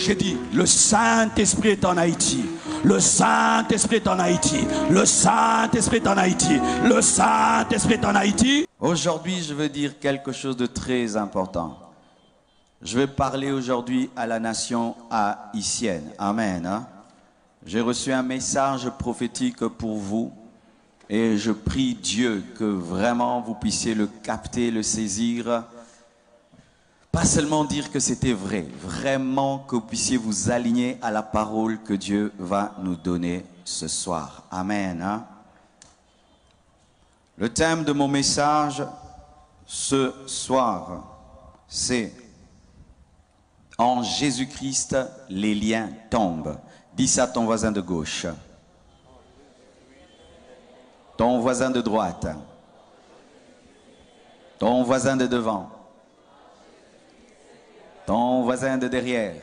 J'ai dit, le Saint-Esprit est en Haïti. Le Saint-Esprit est en Haïti. Le Saint-Esprit est en Haïti. Le Saint-Esprit est en Haïti. Aujourd'hui, je veux dire quelque chose de très important. Je vais parler aujourd'hui à la nation haïtienne. Amen. Hein? J'ai reçu un message prophétique pour vous et je prie Dieu que vraiment vous puissiez le capter, le saisir. Pas seulement dire que c'était vrai, vraiment que vous puissiez vous aligner à la parole que Dieu va nous donner ce soir. Amen. Hein? Le thème de mon message ce soir, c'est « En Jésus-Christ, les liens tombent ». Dis ça à ton voisin de gauche, ton voisin de droite, ton voisin de devant, ton voisin de derrière.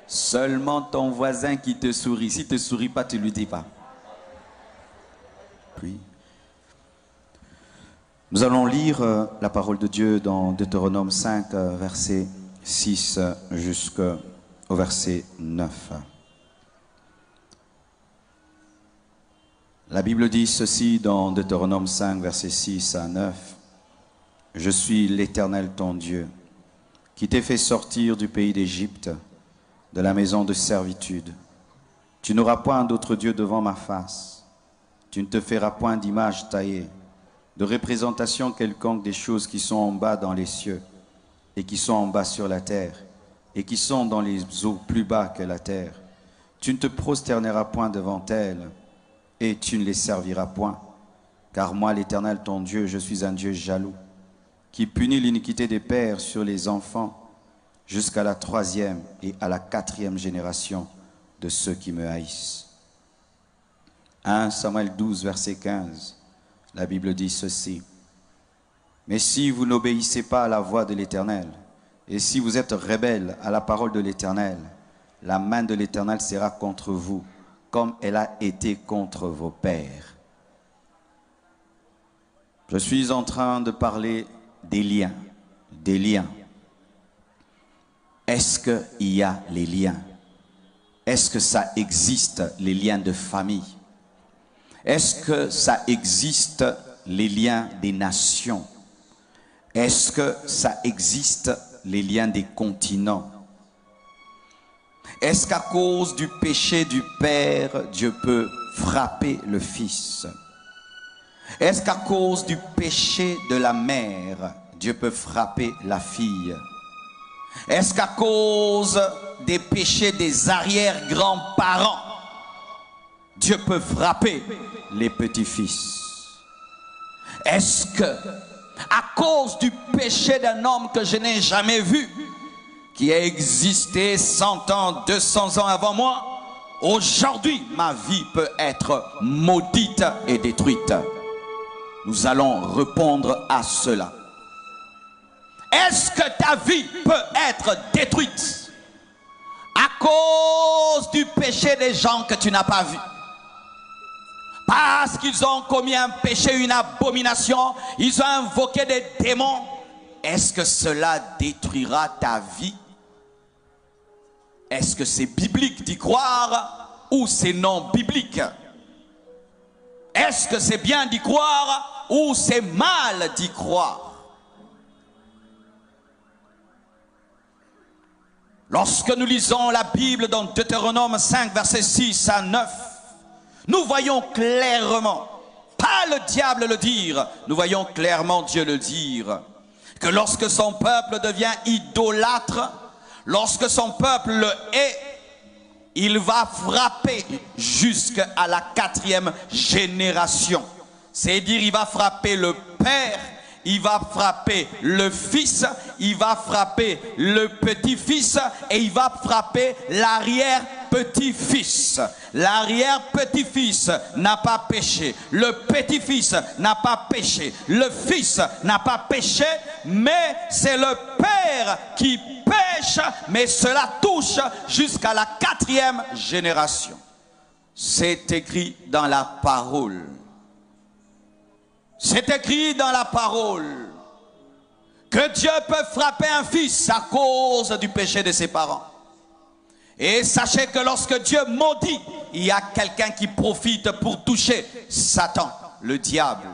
Seulement ton voisin qui te sourit. Si tu ne te souris pas, tu ne lui dis pas. Puis, nous allons lire la parole de Dieu dans Deutéronome 5, verset 6 jusqu'au verset 9. La Bible dit ceci dans Deutéronome 5, verset 6 à 9. « Je suis l'Éternel ton Dieu, qui t'ai fait sortir du pays d'Égypte, de la maison de servitude. Tu n'auras point d'autre Dieu devant ma face. Tu ne te feras point d'image taillée, de représentation quelconque des choses qui sont en bas dans les cieux, et qui sont en bas sur la terre, et qui sont dans les eaux plus bas que la terre. Tu ne te prosterneras point devant elles, et tu ne les serviras point. Car moi, l'Éternel ton Dieu, je suis un Dieu jaloux, qui punit l'iniquité des pères sur les enfants, jusqu'à la 3e et à la 4e génération de ceux qui me haïssent. » 1 Samuel 12, verset 15, la Bible dit ceci. « Mais si vous n'obéissez pas à la voix de l'Éternel, et si vous êtes rebelles à la parole de l'Éternel, la main de l'Éternel sera contre vous, comme elle a été contre vos pères. » Je suis en train de parler des liens, des liens. Est-ce qu'il y a les liens? Est-ce que ça existe, les liens de famille? Est-ce que ça existe, les liens des nations? Est-ce que ça existe, les liens des continents? Est-ce qu'à cause du péché du Père, Dieu peut frapper le Fils? Est-ce qu'à cause du péché de la mère, Dieu peut frapper la fille? Est-ce qu'à cause des péchés des arrière-grands-parents, Dieu peut frapper les petits-fils? Est-ce que, à cause du péché d'un homme que je n'ai jamais vu, qui a existé 100 ans, 200 ans avant moi, aujourd'hui, ma vie peut être maudite et détruite? Nous allons répondre à cela. Est-ce que ta vie peut être détruite à cause du péché des gens que tu n'as pas vus? Parce qu'ils ont commis un péché, une abomination, ils ont invoqué des démons. Est-ce que cela détruira ta vie? Est-ce que c'est biblique d'y croire ou c'est non biblique? Est-ce que c'est bien d'y croire ou c'est mal d'y croire? Lorsque nous lisons la Bible dans Deutéronome 5, versets 6 à 9, nous voyons clairement, pas le diable le dire, nous voyons clairement Dieu le dire, que lorsque son peuple devient idolâtre, lorsque son peuple le hait, il va frapper jusqu'à la 4e génération. C'est-à-dire, il va frapper le père, il va frapper le fils, il va frapper le petit-fils et il va frapper l'arrière-petit-fils. L'arrière-petit-fils n'a pas péché, le petit-fils n'a pas péché, le fils n'a pas péché, mais c'est le père qui pêche, mais cela touche jusqu'à la 4e génération. C'est écrit dans la parole. C'est écrit dans la parole que Dieu peut frapper un fils à cause du péché de ses parents. Et sachez que lorsque Dieu maudit, il y a quelqu'un qui profite pour toucher Satan, le diable.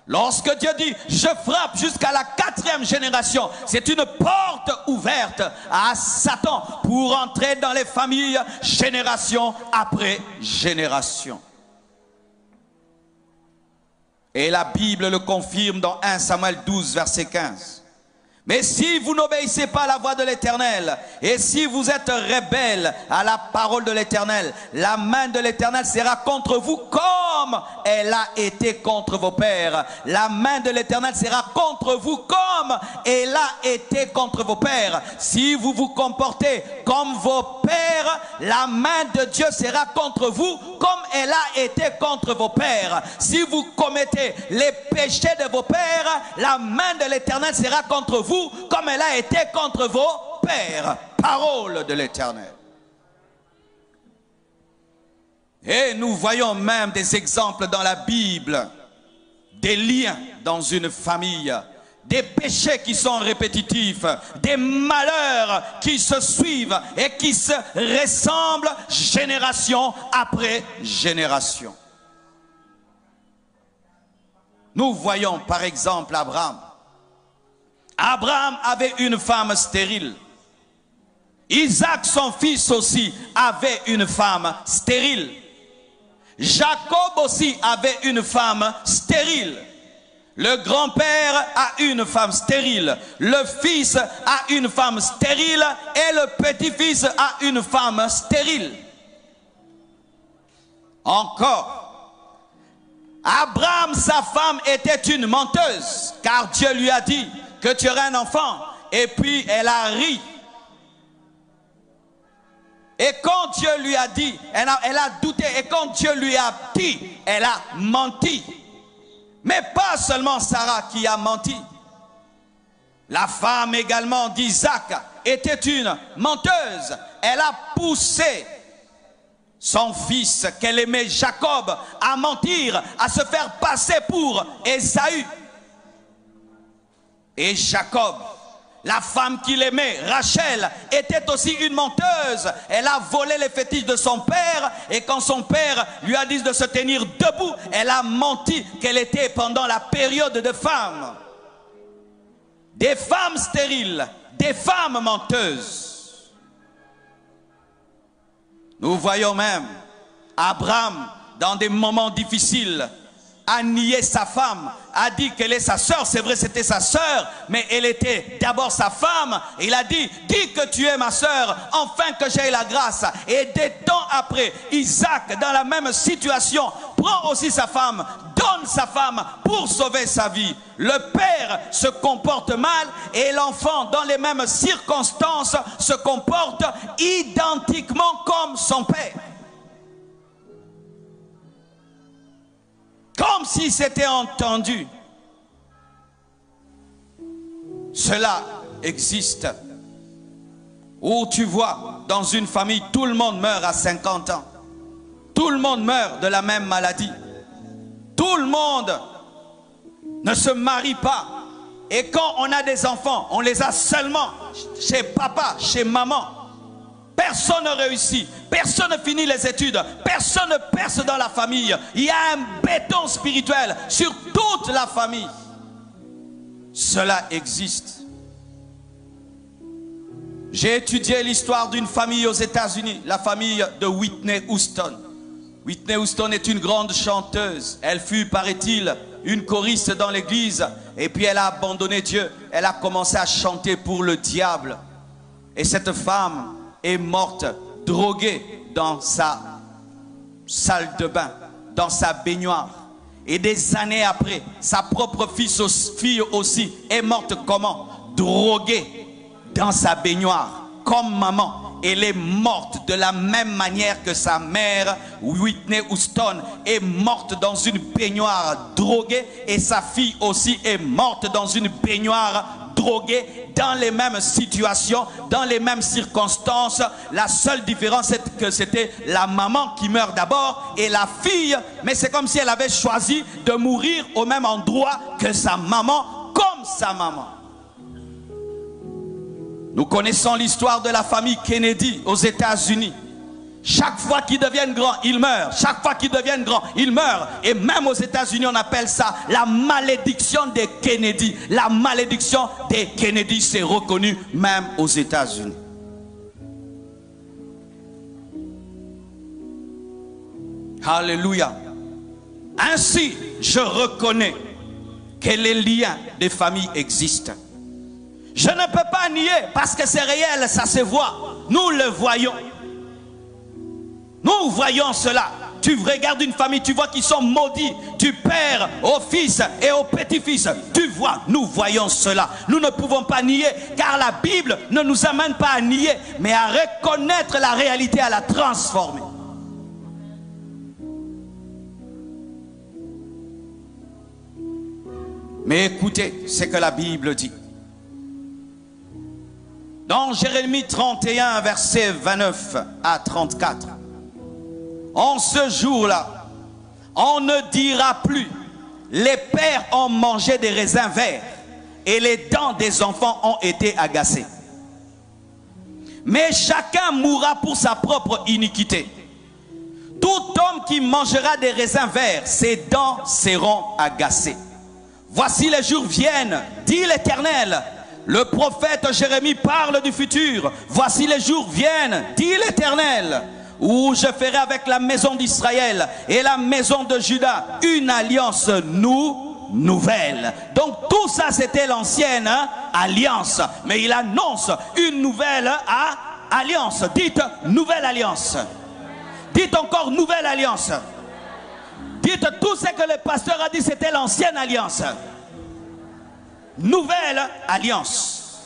Lorsque Dieu dit « je frappe jusqu'à la 4e génération », c'est une porte ouverte à Satan pour entrer dans les familles génération après génération. Et la Bible le confirme dans 1 Samuel 12, verset 15. Mais si vous n'obéissez pas à la voix de l'Éternel, et si vous êtes rebelles à la parole de l'Éternel, la main de l'Éternel sera contre vous comme elle a été contre vos pères. La main de l'Éternel sera contre vous comme elle a été contre vos pères. Si vous vous comportez comme vos pères, la main de Dieu sera contre vous comme elle a été contre vos pères. Si vous commettez les péchés de vos pères, la main de l'Éternel sera contre vous comme elle a été contre vos pères. Parole de l'Éternel. Et nous voyons même des exemples dans la Bible, des liens dans une famille, des péchés qui sont répétitifs, des malheurs qui se suivent et qui se ressemblent génération après génération. Nous voyons par exemple Abraham. Abraham avait une femme stérile. Isaac, son fils aussi, avait une femme stérile. Jacob aussi avait une femme stérile. Le grand-père a une femme stérile. Le fils a une femme stérile. Et le petit-fils a une femme stérile. Encore, Abraham, sa femme, était une menteuse, car Dieu lui a dit que tu aurais un enfant, et puis elle a ri. Et quand Dieu lui a dit, elle a douté, et quand Dieu lui a dit, elle a menti. Mais pas seulement Sarah qui a menti. La femme également d'Isaac était une menteuse. Elle a poussé son fils qu'elle aimait Jacob à mentir, à se faire passer pour Ésaü. Et Jacob, la femme qu'il aimait, Rachel, était aussi une menteuse. Elle a volé les fétiches de son père, et quand son père lui a dit de se tenir debout, elle a menti qu'elle était pendant la période de femmes. Des femmes stériles, des femmes menteuses. Nous voyons même Abraham, dans des moments difficiles, a nié sa femme, a dit qu'elle est sa sœur. C'est vrai, c'était sa sœur, mais elle était d'abord sa femme. Il a dit, dis que tu es ma sœur, enfin que j'aie la grâce. Et des temps après, Isaac, dans la même situation, prend aussi sa femme, donne sa femme pour sauver sa vie. Le père se comporte mal et l'enfant, dans les mêmes circonstances, se comporte identiquement comme son père. Comme si c'était entendu. Cela existe. Où tu vois, dans une famille, tout le monde meurt à 50 ans. Tout le monde meurt de la même maladie. Tout le monde ne se marie pas. Et quand on a des enfants, on les a seulement chez papa, chez maman. Personne ne réussit, personne ne finit les études, personne ne perce dans la famille. Il y a un béton spirituel sur toute la famille. Cela existe. J'ai étudié l'histoire d'une famille aux États-Unis, la famille de Whitney Houston. Whitney Houston est une grande chanteuse. Elle fut, paraît-il, une choriste dans l'église. Et puis elle a abandonné Dieu. Elle a commencé à chanter pour le diable. Et cette femme est morte, droguée dans sa salle de bain, dans sa baignoire. Et des années après, sa propre fille aussi est morte comment? Droguée dans sa baignoire, comme maman. Elle est morte de la même manière que sa mère, Whitney Houston, est morte dans une baignoire droguée. Et sa fille aussi est morte dans une baignoire droguée, dans les mêmes situations, dans les mêmes circonstances. La seule différence, c'est que c'était la maman qui meurt d'abord et la fille, mais c'est comme si elle avait choisi de mourir au même endroit que sa maman, comme sa maman. Nous connaissons l'histoire de la famille Kennedy aux États-Unis. Chaque fois qu'ils deviennent grands, ils meurent. Chaque fois qu'ils deviennent grands, ils meurent. Et même aux États-Unis, on appelle ça la malédiction des Kennedy. La malédiction des Kennedy, c'est reconnu même aux États-Unis. Alléluia. Ainsi, je reconnais que les liens des familles existent. Je ne peux pas nier parce que c'est réel, ça se voit. Nous le voyons. Nous voyons cela. Tu regardes une famille, tu vois qu'ils sont maudits du père au fils et au petit-fils. Tu vois, nous voyons cela. Nous ne pouvons pas nier car la Bible ne nous amène pas à nier, mais à reconnaître la réalité, à la transformer. Mais écoutez ce que la Bible dit. Dans Jérémie 31, versets 29 à 34. En ce jour-là, on ne dira plus « Les pères ont mangé des raisins verts et les dents des enfants ont été agacées. » Mais chacun mourra pour sa propre iniquité. Tout homme qui mangera des raisins verts, ses dents seront agacées. Voici les jours viennent, dit l'Éternel. Le prophète Jérémie parle du futur. Voici les jours viennent, dit l'Éternel, où je ferai avec la maison d'Israël et la maison de Juda une alliance nouvelle. Donc tout ça c'était l'ancienne alliance. Mais il annonce une nouvelle alliance. Dites nouvelle alliance. Dites encore nouvelle alliance. Dites tout ce que le pasteur a dit c'était l'ancienne alliance. Nouvelle alliance.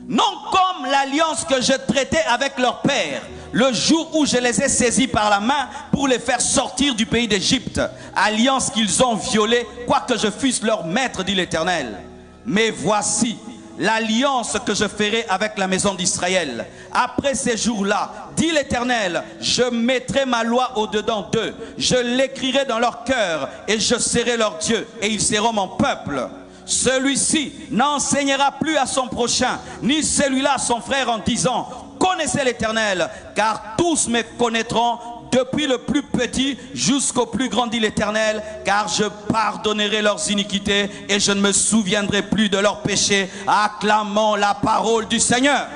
Non comme l'alliance que je traitais avec leur père le jour où je les ai saisis par la main pour les faire sortir du pays d'Égypte, alliance qu'ils ont violée, quoique je fusse leur maître, dit l'Éternel. Mais voici l'alliance que je ferai avec la maison d'Israël. Après ces jours-là, dit l'Éternel, je mettrai ma loi au-dedans d'eux, je l'écrirai dans leur cœur et je serai leur Dieu et ils seront mon peuple. Celui-ci n'enseignera plus à son prochain, ni celui-là à son frère en disant, connaissez l'Éternel, car tous me connaîtront, depuis le plus petit jusqu'au plus grand, dit l'Éternel, car je pardonnerai leurs iniquités et je ne me souviendrai plus de leurs péchés. Acclamons la parole du Seigneur.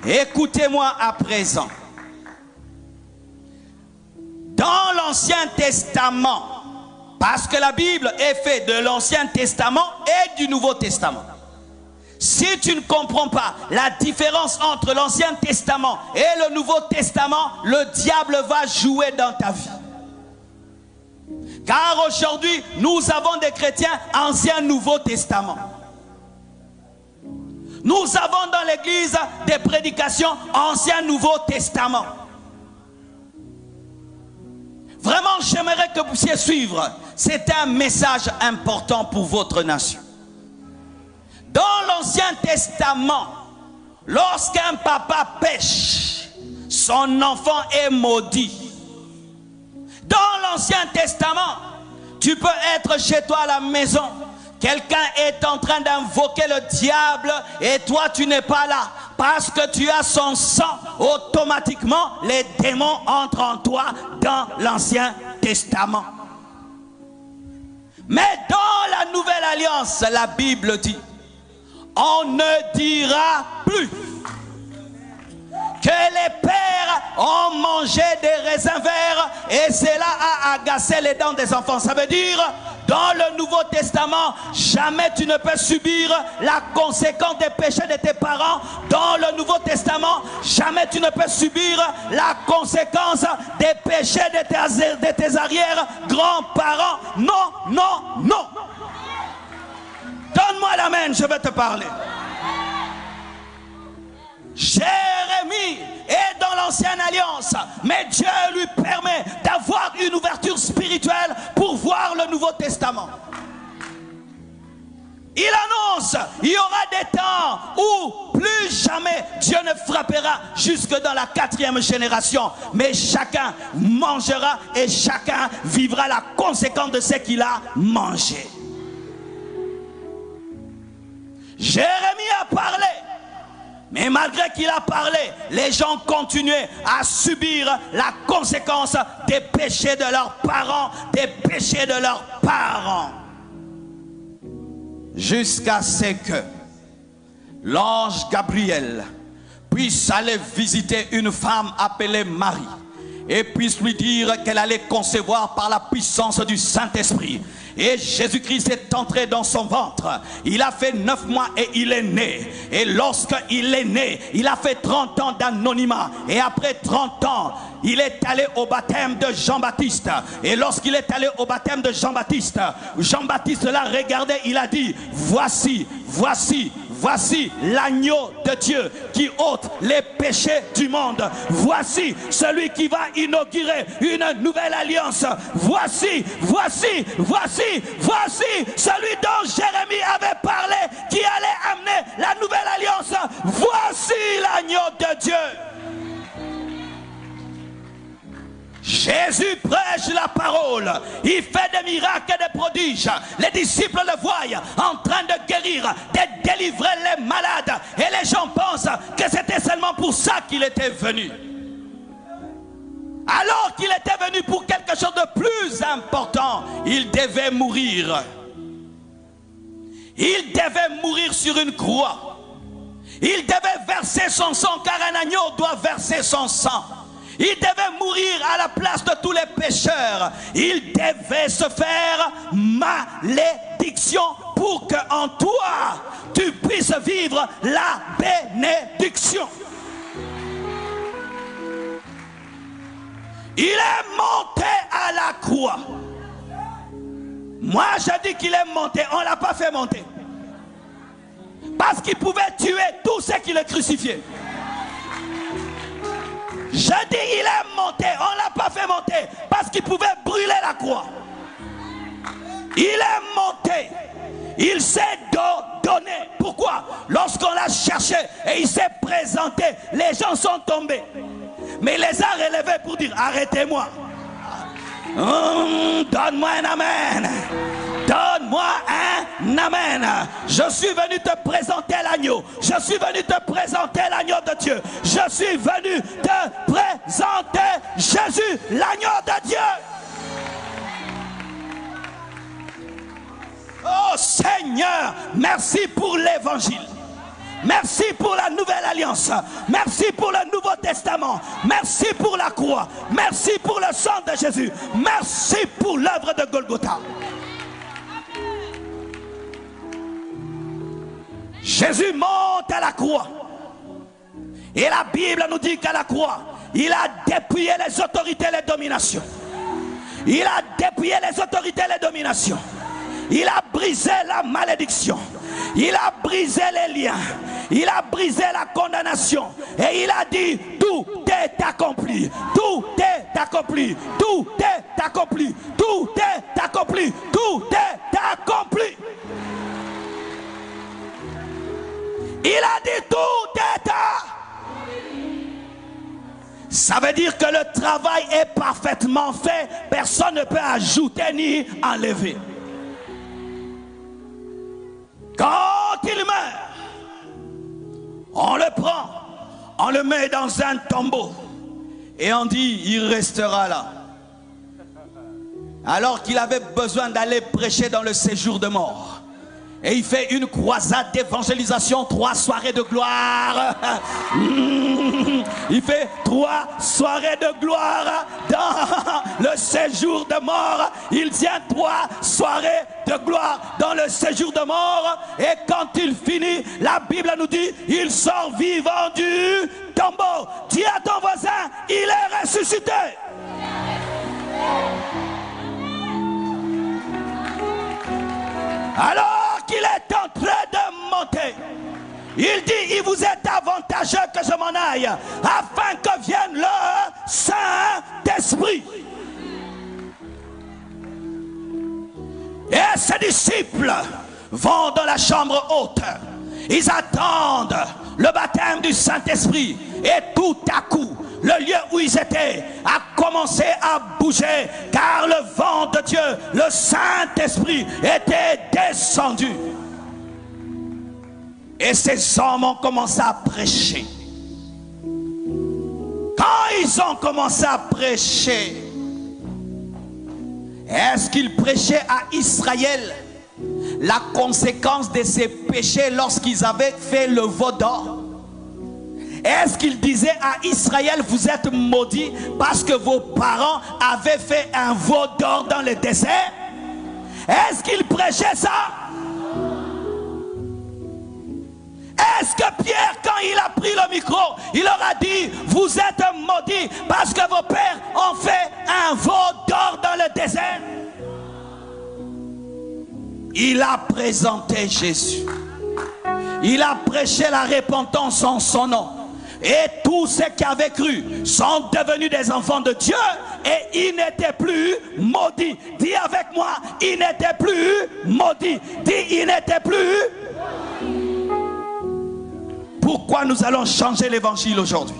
Écoutez-moi à présent. Dans l'Ancien Testament, parce que la Bible est faite de l'Ancien Testament et du Nouveau Testament. Si tu ne comprends pas la différence entre l'Ancien Testament et le Nouveau Testament, le diable va jouer dans ta vie. Car aujourd'hui, nous avons des chrétiens Ancien Nouveau Testament. Nous avons dans l'église des prédications Ancien Nouveau Testament. Vraiment, j'aimerais que vous puissiez suivre. C'est un message important pour votre nation. Dans l'Ancien Testament, lorsqu'un papa pêche, son enfant est maudit. Dans l'Ancien Testament, tu peux être chez toi à la maison. Quelqu'un est en train d'invoquer le diable et toi tu n'es pas là. Parce que tu as son sang, automatiquement les démons entrent en toi dans l'Ancien Testament. Mais dans la Nouvelle Alliance, la Bible dit, on ne dira plus que les pères ont mangé des raisins verts et cela a agacé les dents des enfants. Ça veut dire, dans le Nouveau Testament, jamais tu ne peux subir la conséquence des péchés de tes parents. Dans le Nouveau Testament, jamais tu ne peux subir la conséquence des péchés de tes arrière-grands-parents. Non, non, non. Donne-moi l'amen, je vais te parler. Jérémie est dans l'ancienne alliance, mais Dieu lui permet d'avoir une ouverture spirituelle pour voir le Nouveau Testament. Il annonce, il y aura des temps où plus jamais Dieu ne frappera jusque dans la 4e génération, mais chacun mangera et chacun vivra la conséquence de ce qu'il a mangé. Jérémie a parlé. Mais malgré qu'il a parlé, les gens continuaient à subir la conséquence des péchés de leurs parents, des péchés de leurs parents. Jusqu'à ce que l'ange Gabriel puisse aller visiter une femme appelée Marie et puisse lui dire qu'elle allait concevoir par la puissance du Saint-Esprit. Et Jésus-Christ est entré dans son ventre. Il a fait 9 mois et il est né. Et lorsqu'il est né, il a fait 30 ans d'anonymat. Et après 30 ans, il est allé au baptême de Jean-Baptiste. Et lorsqu'il est allé au baptême de Jean-Baptiste, Jean-Baptiste l'a regardé, il a dit, voici, voici, voici l'agneau de Dieu qui ôte les péchés du monde. Voici celui qui va inaugurer une nouvelle alliance. Voici, voici, voici, voici celui dont Jérémie avait parlé qui allait amener la nouvelle alliance. Voici l'agneau de Dieu. Jésus prêche la parole, il fait des miracles et des prodiges. Les disciples le voient en train de guérir, de délivrer les malades. Et les gens pensent que c'était seulement pour ça qu'il était venu. Alors qu'il était venu pour quelque chose de plus important, il devait mourir. Il devait mourir sur une croix. Il devait verser son sang, car un agneau doit verser son sang. Il devait mourir à la place de tous les pécheurs. Il devait se faire malédiction pour que en toi, tu puisses vivre la bénédiction. Il est monté à la croix. Moi, je dis qu'il est monté. On ne l'a pas fait monter. Parce qu'il pouvait tuer tous ceux qui le crucifiaient. Je dis il est monté, on ne l'a pas fait monter parce qu'il pouvait brûler la croix. Il est monté, il s'est donné. Pourquoi? Lorsqu'on l'a cherché et il s'est présenté, les gens sont tombés. Mais il les a relevés pour dire arrêtez-moi. Donne-moi un amen. Donne-moi un amen. Je suis venu te présenter l'agneau. Je suis venu te présenter l'agneau de Dieu. Je suis venu te présenter Jésus, l'agneau de Dieu. Oh Seigneur, merci pour l'évangile. Merci pour la nouvelle alliance. Merci pour le Nouveau Testament. Merci pour la croix. Merci pour le sang de Jésus. Merci pour l'œuvre de Golgotha. Jésus monte à la croix. Et la Bible nous dit qu'à la croix, il a dépouillé les autorités et les dominations. Il a dépouillé les autorités et les dominations. Il a brisé la malédiction. Il a brisé les liens. Il a brisé la condamnation. Et il a dit, tout est accompli. Tout est accompli. Tout est accompli. Tout est accompli. Tout est accompli. Il a dit tout est accompli. Ça veut dire que le travail est parfaitement fait. Personne ne peut ajouter ni enlever. Quand il meurt, on le prend, on le met dans un tombeau et on dit il restera là. Alors qu'il avait besoin d'aller prêcher dans le séjour de mort. Et il fait une croisade d'évangélisation, 3 soirées de gloire. Il fait 3 soirées de gloire dans le séjour de mort. Il tient 3 soirées de gloire dans le séjour de mort. Et quand il finit, la Bible nous dit, il sort vivant du tombeau. Dis à ton voisin, il est ressuscité. Alors qu'il est en train de monter, il dit, il vous est avantageux que je m'en aille, afin que vienne le Saint-Esprit. Et ses disciples vont dans la chambre haute. Ils attendent le baptême du Saint-Esprit. Et tout à coup, le lieu où ils étaient a commencé à bouger, car le vent de Dieu, le Saint-Esprit, était descendu. Et ces hommes ont commencé à prêcher. Quand ils ont commencé à prêcher, est-ce qu'ils prêchaient à Israël la conséquence de ses péchés lorsqu'ils avaient fait le veau d'or? Est-ce qu'ils disaient à Israël, vous êtes maudits parce que vos parents avaient fait un veau d'or dans le désert? Est-ce qu'ils prêchaient ça? Est-ce que Pierre, quand il a pris le micro, il leur a dit, vous êtes maudits parce que vos pères ont fait un veau d'or dans le désert? Il a présenté Jésus. Il a prêché la repentance en son nom. Et tous ceux qui avaient cru sont devenus des enfants de Dieu. Et ils n'étaient plus maudits. Dis avec moi, ils n'étaient plus maudits. Dis, ils n'étaient plus. Pourquoi nous allons changer l'évangile aujourd'hui?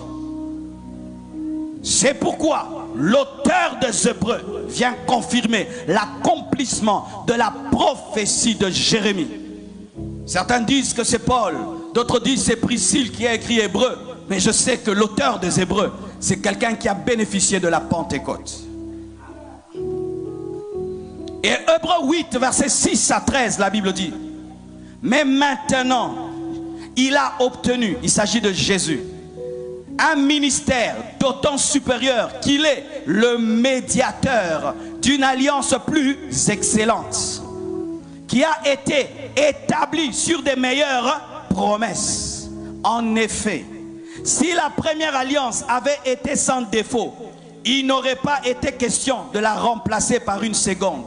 C'est pourquoi l'auteur des Hébreux vient confirmer l'accomplissement de la prophétie de Jérémie. Certains disent que c'est Paul, d'autres disent que c'est Priscille qui a écrit Hébreux. Mais je sais que l'auteur des Hébreux, c'est quelqu'un qui a bénéficié de la Pentecôte. Et Hébreux 8, versets 6 à 13, la Bible dit, mais maintenant, il a obtenu, il s'agit de Jésus, un ministère d'autant supérieur qu'il est le médiateur d'une alliance plus excellente, qui a été établie sur des meilleures promesses. En effet, si la première alliance avait été sans défaut, il n'aurait pas été question de la remplacer par une seconde.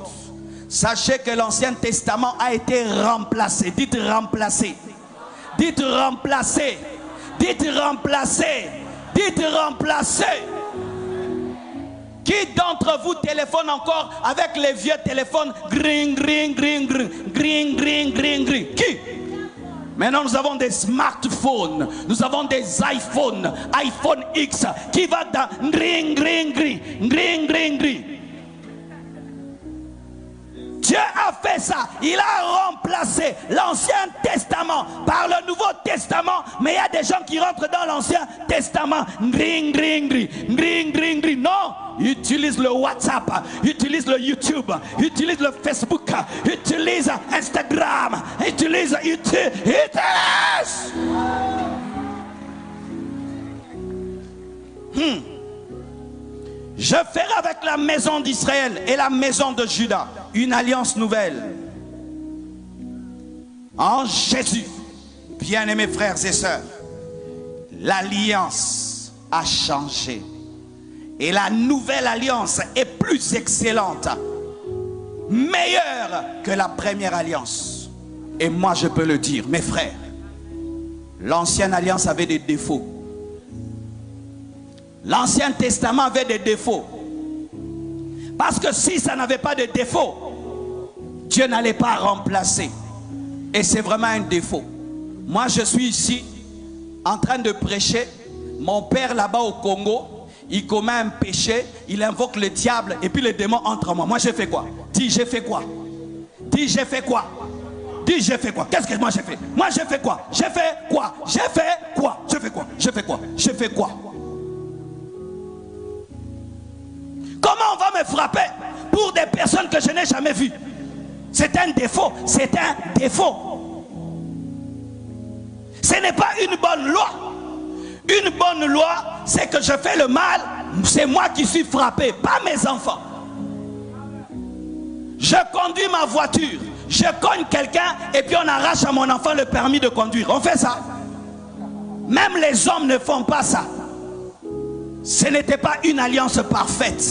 Sachez que l'Ancien Testament a été remplacé. Dites remplacé. Dites remplacé. Dites remplacé. Dites remplacé. Qui d'entre vous téléphone encore avec les vieux téléphones? Gring, gring, gring, gring, gring, gring, gring, gring. Qui? Maintenant nous avons des smartphones, nous avons des iPhones, iPhone X qui va dans gring, gring, gring, gring, gring, gring. Dieu a fait ça, il a remplacé l'Ancien Testament par le Nouveau Testament, mais il y a des gens qui rentrent dans l'Ancien Testament, gring, gring, gring, gring, gring, gring. Non, utilise le WhatsApp, utilise le YouTube, utilise le Facebook, utilise Instagram, utilise. Je ferai avec la maison d'Israël et la maison de Juda une alliance nouvelle. En Jésus, bien-aimés frères et sœurs, l'alliance a changé. Et la nouvelle alliance est plus excellente, meilleure que la première alliance. Et moi je peux le dire, mes frères, l'ancienne alliance avait des défauts. L'Ancien Testament avait des défauts. Parce que si ça n'avait pas de défauts, Dieu n'allait pas remplacer. Et c'est vraiment un défaut. Moi je suis ici en train de prêcher. Mon père là-bas au Congo, il commet un péché, il invoque le diable et puis les démons entrent en moi. Moi j'ai fait quoi? Dis j'ai fait quoi? Dis j'ai fait quoi? Dis j'ai fait quoi? Qu'est-ce que moi j'ai fait? Moi j'ai fait quoi? J'ai fait quoi? J'ai fait quoi? J'ai fait quoi? J'ai fait quoi? J'ai fait quoi? Comment on va me frapper pour des personnes que je n'ai jamais vues? C'est un défaut, c'est un défaut. Ce n'est pas une bonne loi. Une bonne loi, c'est que je fais le mal, c'est moi qui suis frappé, pas mes enfants. Je conduis ma voiture, je cogne quelqu'un et puis on arrache à mon enfant le permis de conduire. On fait ça. Même les hommes ne font pas ça. Ce n'était pas une alliance parfaite.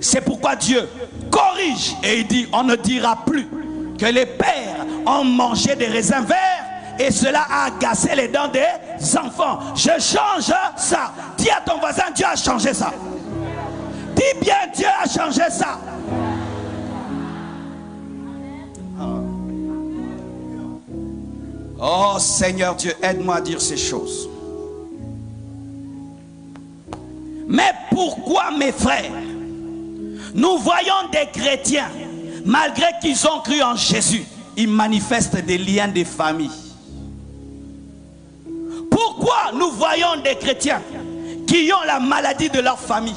C'est pourquoi Dieu corrige et il dit, on ne dira plus que les pères ont mangé des raisins verts et cela a agacé les dents des enfants. Je change ça. Dis à ton voisin, Dieu a changé ça. Dis bien, Dieu a changé ça. Oh Seigneur Dieu, aide-moi à dire ces choses. Mais pourquoi, mes frères, nous voyons des chrétiens, malgré qu'ils ont cru en Jésus, ils manifestent des liens de famille. Pourquoi nous voyons des chrétiens qui ont la maladie de leur famille,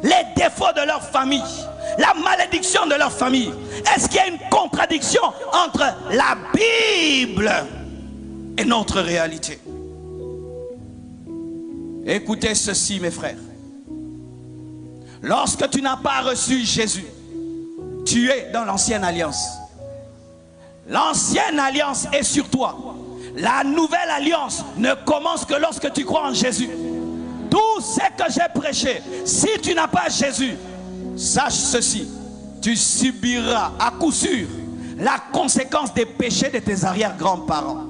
les défauts de leur famille, la malédiction de leur famille? Est-ce qu'il y a une contradiction entre la Bible et notre réalité? Écoutez ceci, mes frères. Lorsque tu n'as pas reçu Jésus, tu es dans l'ancienne alliance. L'ancienne alliance est sur toi. La nouvelle alliance ne commence que lorsque tu crois en Jésus. Tout ce que j'ai prêché, si tu n'as pas Jésus, sache ceci: tu subiras à coup sûr la conséquence des péchés de tes arrière-grands-parents.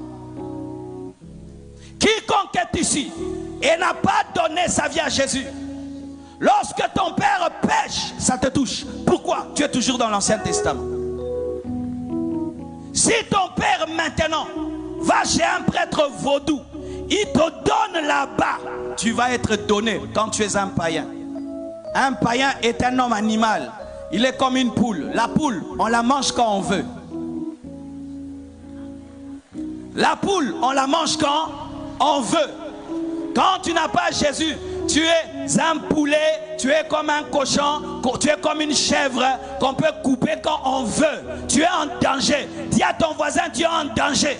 Quiconque est ici et n'a pas donné sa vie à Jésus, lorsque ton père pêche, ça te touche. Pourquoi? Tu es toujours dans l'Ancien Testament. Si ton père maintenant va chez un prêtre vaudou, il te donne là-bas, tu vas être donné quand tu es un païen. Un païen est un homme animal. Il est comme une poule. La poule, on la mange quand on veut. La poule, on la mange quand on veut. Quand tu n'as pas Jésus, tu es un poulet, tu es comme un cochon, tu es comme une chèvre qu'on peut couper quand on veut. Tu es en danger. Dis à ton voisin, tu es en danger.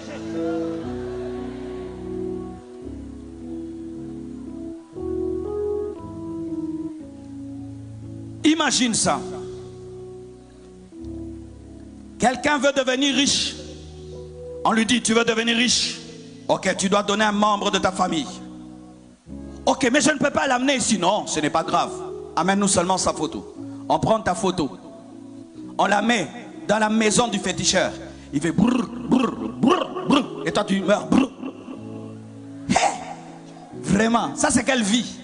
Imagine ça. Quelqu'un veut devenir riche. On lui dit, tu veux devenir riche? Ok, tu dois donner un membre de ta famille. Ok, mais je ne peux pas l'amener ici. Non, ce n'est pas grave. Amène-nous seulement sa photo. On prend ta photo. On la met dans la maison du féticheur. Il fait brrr, brrr, brrr, brrr. Et toi tu meurs. Brrr. Hey, vraiment, ça c'est quelle vie?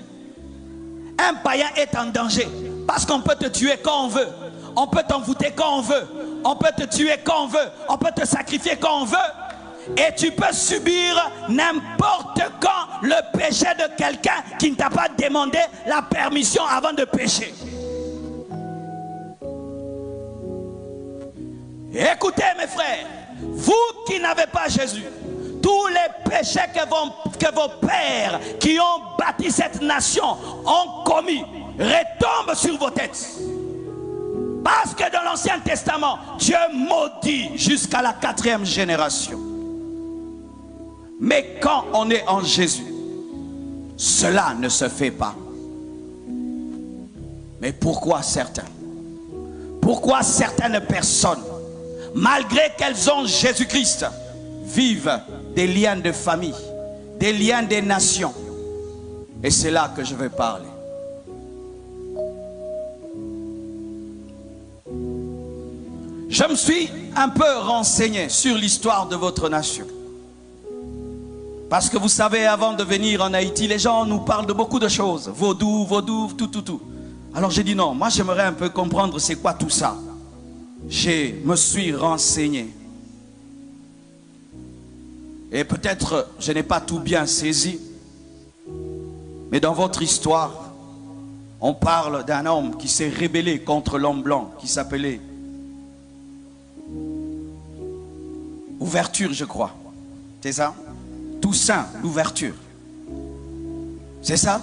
Un païen est en danger. Parce qu'on peut te tuer quand on veut. On peut t'envoûter quand on veut. On peut te tuer quand on veut. On peut te sacrifier quand on veut. Et tu peux subir n'importe quand le péché de quelqu'un qui ne t'a pas demandé la permission avant de pécher. Écoutez mes frères, vous qui n'avez pas Jésus, tous les péchés que vos pères qui ont bâti cette nation ont commis retombent sur vos têtes. Parce que dans l'Ancien Testament, Dieu maudit jusqu'à la 4e génération. Mais quand on est en Jésus, cela ne se fait pas. Mais pourquoi certains? Pourquoi certaines personnes, malgré qu'elles ont Jésus-Christ, vivent des liens de famille, des liens des nations? Et c'est là que je vais parler. Je me suis un peu renseigné sur l'histoire de votre nation. Parce que vous savez, avant de venir en Haïti, les gens nous parlent de beaucoup de choses. Vaudou, vaudou, tout. Alors j'ai dit non, moi j'aimerais un peu comprendre c'est quoi tout ça. Je me suis renseigné. Et peut-être je n'ai pas tout bien saisi. Mais dans votre histoire, on parle d'un homme qui s'est rébellé contre l'homme blanc, qui s'appelait Ouverture, je crois. C'est ça? Toussaint l'Ouverture. C'est ça?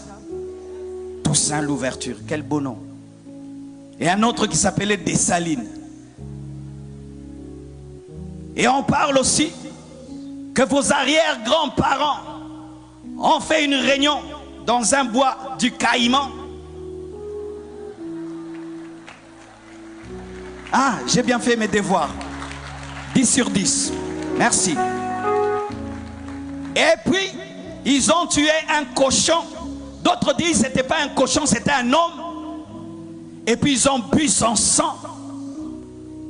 Toussaint l'Ouverture. Quel beau nom. Et un autre qui s'appelait Dessalines. Et on parle aussi que vos arrière-grands-parents ont fait une réunion dans un bois du Caïman. Ah, j'ai bien fait mes devoirs. 10 sur 10. Merci. Et puis, ils ont tué un cochon. D'autres disent que ce n'était pas un cochon, c'était un homme. Et puis, ils ont bu son sang.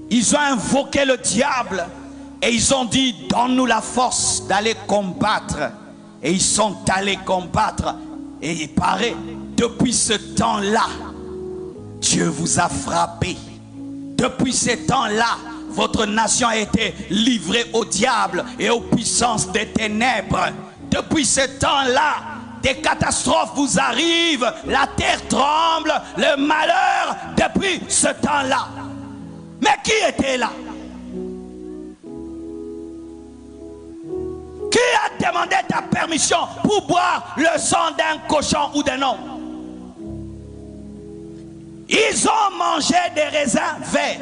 Ils ont invoqué le diable. Et ils ont dit, donne-nous la force d'aller combattre. Et ils sont allés combattre. Et il paraît, depuis ce temps-là, Dieu vous a frappé. Depuis ce temps-là, votre nation a été livrée au diable et aux puissances des ténèbres. Depuis ce temps-là, des catastrophes vous arrivent, la terre tremble, le malheur, depuis ce temps-là. Mais qui était là? Qui a demandé ta permission pour boire le sang d'un cochon ou d'un homme? Ils ont mangé des raisins verts.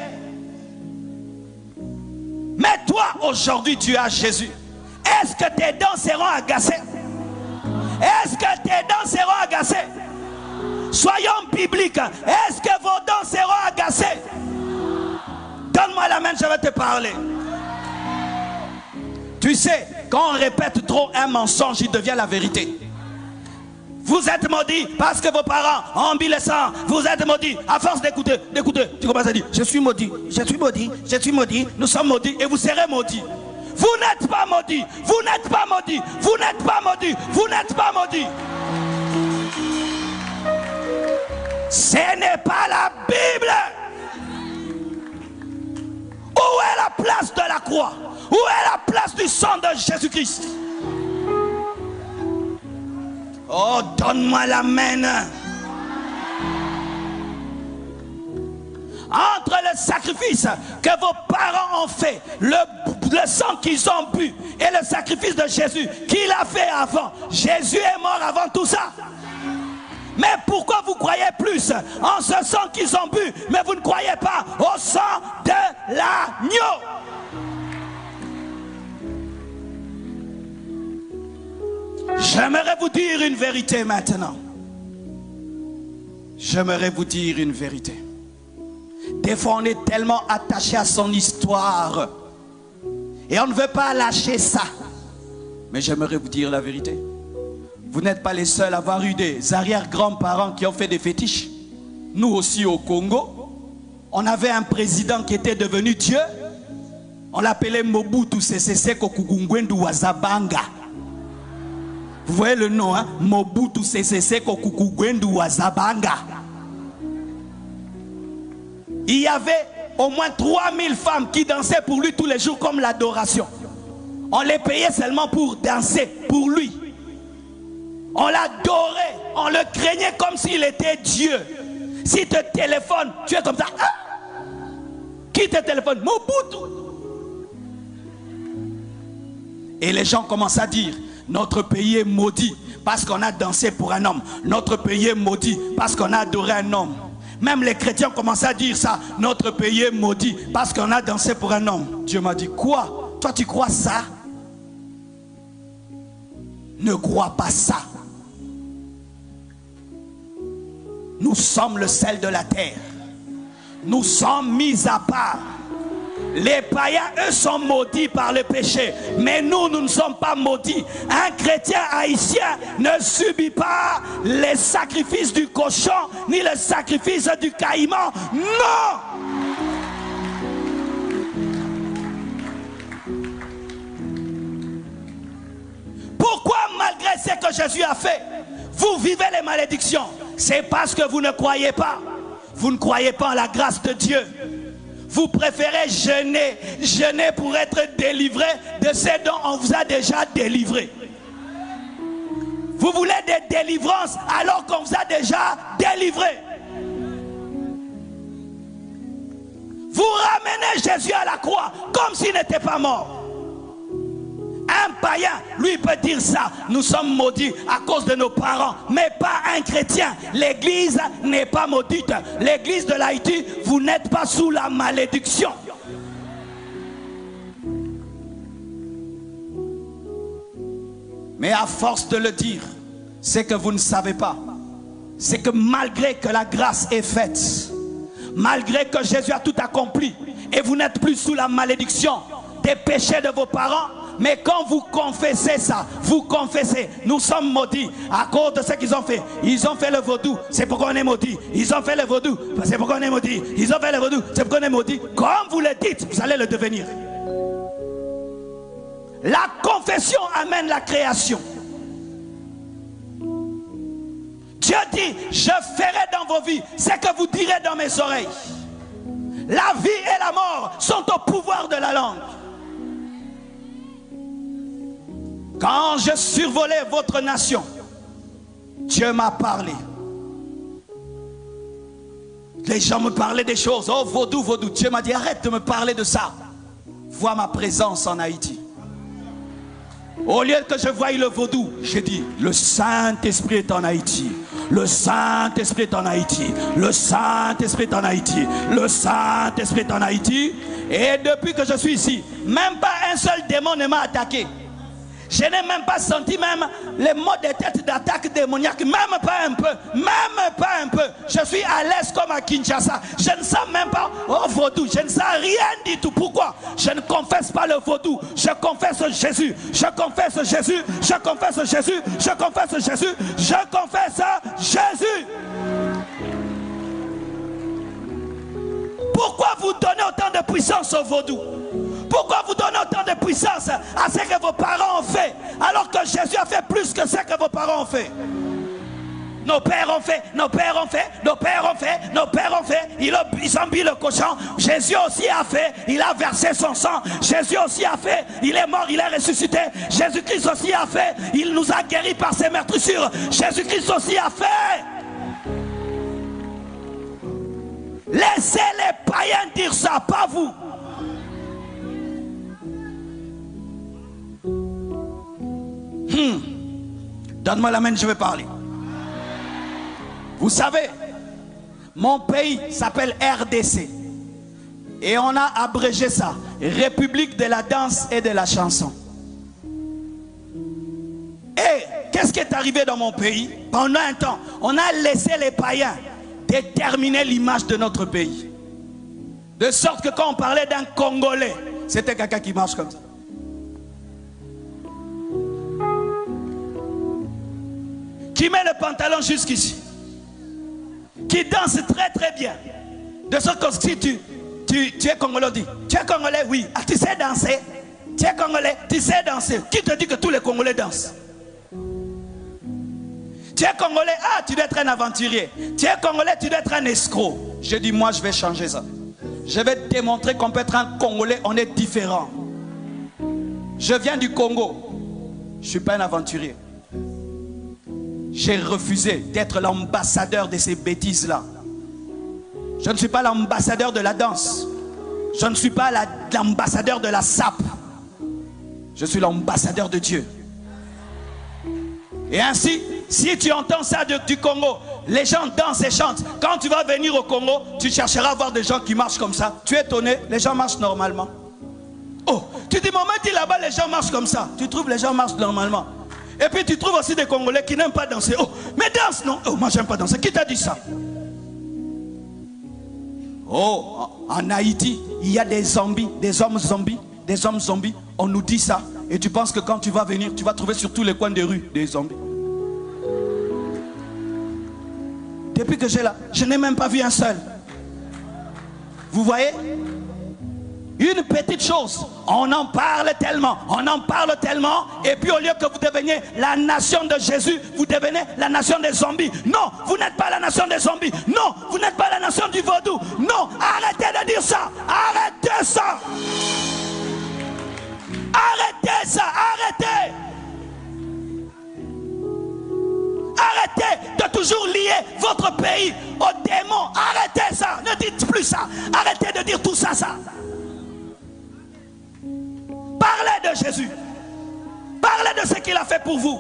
Mais toi, aujourd'hui, tu as Jésus. Est-ce que tes dents seront agacées? Est-ce que tes dents seront agacées? Soyons bibliques. Est-ce que vos dents seront agacées? Donne-moi la main, je vais te parler. Tu sais, quand on répète trop un mensonge, il devient la vérité. Vous êtes maudits parce que vos parents ont mis le sang. Vous êtes maudits à force d'écouter. Tu commences à dire, je suis maudit, je suis maudit, je suis maudit, nous sommes maudits et vous serez maudits. Vous n'êtes pas maudits, vous n'êtes pas maudits, vous n'êtes pas maudits, vous n'êtes pas maudits. Ce n'est pas la Bible. Où est la place de la croix? Où est la place du sang de Jésus-Christ? Oh, donne-moi la main. Entre le sacrifice que vos parents ont fait, le sang qu'ils ont bu et le sacrifice de Jésus qu'il a fait avant, Jésus est mort avant tout ça. Mais pourquoi vous croyez plus en ce sang qu'ils ont bu, mais vous ne croyez pas au sang de l'agneau? J'aimerais vous dire une vérité maintenant. J'aimerais vous dire une vérité. Des fois, on est tellement attaché à son histoire et on ne veut pas lâcher ça. Mais j'aimerais vous dire la vérité. Vous n'êtes pas les seuls à avoir eu des arrière-grands-parents qui ont fait des fétiches. Nous aussi au Congo, on avait un président qui était devenu Dieu. On l'appelait Mobutu Sese Seko Kukungwendu Wazabanga. Vous voyez le nom, hein? Mobutu Sese Seko Kukungwendu Wazabanga. Il y avait au moins 3000 femmes qui dansaient pour lui tous les jours comme l'adoration. On les payait seulement pour danser pour lui. On l'adorait, on le craignait comme s'il était Dieu. S'il te téléphone, tu es comme ça. Ah! Qui te téléphone? Mobutu. Et les gens commencent à dire, notre pays est maudit parce qu'on a dansé pour un homme. Notre pays est maudit parce qu'on a adoré un homme. Même les chrétiens commencent à dire ça. Notre pays est maudit parce qu'on a dansé pour un homme. Dieu m'a dit, quoi? Toi tu crois ça? Ne crois pas ça. Nous sommes le sel de la terre. Nous sommes mis à part. Les païens, eux, sont maudits par le péché. Mais nous, nous ne sommes pas maudits. Un chrétien haïtien ne subit pas les sacrifices du cochon, ni le sacrifice du caïman. Non! Pourquoi, malgré ce que Jésus a fait, vous vivez les malédictions? C'est parce que vous ne croyez pas. Vous ne croyez pas en la grâce de Dieu. Vous préférez jeûner pour être délivré de ce dont on vous a déjà délivré. Vous voulez des délivrances alors qu'on vous a déjà délivré. Vous ramenez Jésus à la croix comme s'il n'était pas mort. Un païen, lui, peut dire ça. Nous sommes maudits à cause de nos parents, mais pas un chrétien. L'église n'est pas maudite. L'église de l'Haïti, vous n'êtes pas sous la malédiction. Mais à force de le dire, c'est que vous ne savez pas. C'est que malgré que la grâce est faite, malgré que Jésus a tout accompli, et vous n'êtes plus sous la malédiction des péchés de vos parents, mais quand vous confessez ça, vous confessez, nous sommes maudits à cause de ce qu'ils ont fait. Ils ont fait le vaudou, c'est pourquoi on est maudit. Ils ont fait le vaudou, c'est pourquoi on est maudit. Ils ont fait le vaudou, c'est pourquoi on est maudit. Comme vous le dites, vous allez le devenir. La confession amène la création. Dieu dit, je ferai dans vos vies ce que vous direz dans mes oreilles. La vie et la mort sont au pouvoir de la langue. Quand je survolais votre nation, Dieu m'a parlé. Les gens me parlaient des choses. Oh, vaudou, vaudou. Dieu m'a dit, arrête de me parler de ça. Vois ma présence en Haïti. Au lieu que je voie le vaudou, j'ai dit, le Saint-Esprit est en Haïti. Le Saint-Esprit est en Haïti. Le Saint-Esprit est en Haïti. Le Saint-Esprit est en Haïti. Et depuis que je suis ici, même pas un seul démon ne m'a attaqué. Je n'ai même pas senti même les maux de tête d'attaque démoniaque, même pas un peu, même pas un peu. Je suis à l'aise comme à Kinshasa. Je ne sens même pas au vaudou, je ne sens rien du tout. Pourquoi? Je ne confesse pas le vaudou, je confesse Jésus, je confesse Jésus, je confesse Jésus, je confesse Jésus, je confesse Jésus. Pourquoi vous donnez autant de puissance au vaudou? Pourquoi vous donnez autant de puissance à ce que vos parents ont fait, alors que Jésus a fait plus que ce que vos parents ont fait? Nos pères ont fait, nos pères ont fait, nos pères ont fait, nos pères ont fait. Ils ont mis le cochon. Jésus aussi a fait, il a versé son sang. Jésus aussi a fait, il est mort, il est ressuscité. Jésus-Christ aussi a fait, il nous a guéris par ses meurtrissures. Jésus-Christ aussi a fait. Laissez les païens dire ça, pas vous. Donne-moi la main, je vais parler. Vous savez, mon pays s'appelle RDC. Et on a abrégé ça. République de la danse et de la chanson. Et qu'est-ce qui est arrivé dans mon pays? Pendant un temps, on a laissé les païens déterminer l'image de notre pays. De sorte que quand on parlait d'un Congolais, c'était quelqu'un qui marche comme ça. Qui met le pantalon jusqu'ici, qui danse très très bien. De sorte que si tu es Congolais, dis, tu es Congolais, oui. Ah, tu sais danser. Tu es Congolais, tu sais danser. Qui te dit que tous les Congolais dansent? Tu es Congolais, ah, tu dois être un aventurier. Tu es Congolais, tu dois être un escroc. Je dis, moi, je vais changer ça. Je vais te démontrer qu'on peut être un Congolais, on est différent. Je viens du Congo. Je ne suis pas un aventurier. J'ai refusé d'être l'ambassadeur de ces bêtises-là. Je ne suis pas l'ambassadeur de la danse. Je ne suis pas l'ambassadeur de la sape. Je suis l'ambassadeur de Dieu. Et ainsi, si tu entends ça du Congo, les gens dansent et chantent. Quand tu vas venir au Congo, tu chercheras à voir des gens qui marchent comme ça. Tu es étonné, les gens marchent normalement. Oh, tu dis, maman, dis là-bas, les gens marchent comme ça. Tu trouves les gens marchent normalement. Et puis tu trouves aussi des Congolais qui n'aiment pas danser. Oh, mais danse, non. Oh, moi j'aime pas danser. Qui t'a dit ça? Oh, en Haïti, il y a des zombies, des hommes zombies, des hommes zombies. On nous dit ça. Et tu penses que quand tu vas venir, tu vas trouver sur tous les coins des rues des zombies. Depuis que j'ai là, je n'ai même pas vu un seul. Vous voyez? Une petite chose, on en parle tellement, et puis au lieu que vous deveniez la nation de Jésus, vous devenez la nation des zombies. Non, vous n'êtes pas la nation des zombies. Non, vous n'êtes pas la nation du vaudou. Non, arrêtez de dire ça. Arrêtez ça. Arrêtez ça, arrêtez. Arrêtez de toujours lier votre pays aux démons. Arrêtez ça, ne dites plus ça. Arrêtez de dire tout ça, ça. Parlez de Jésus. Parlez de ce qu'il a fait pour vous.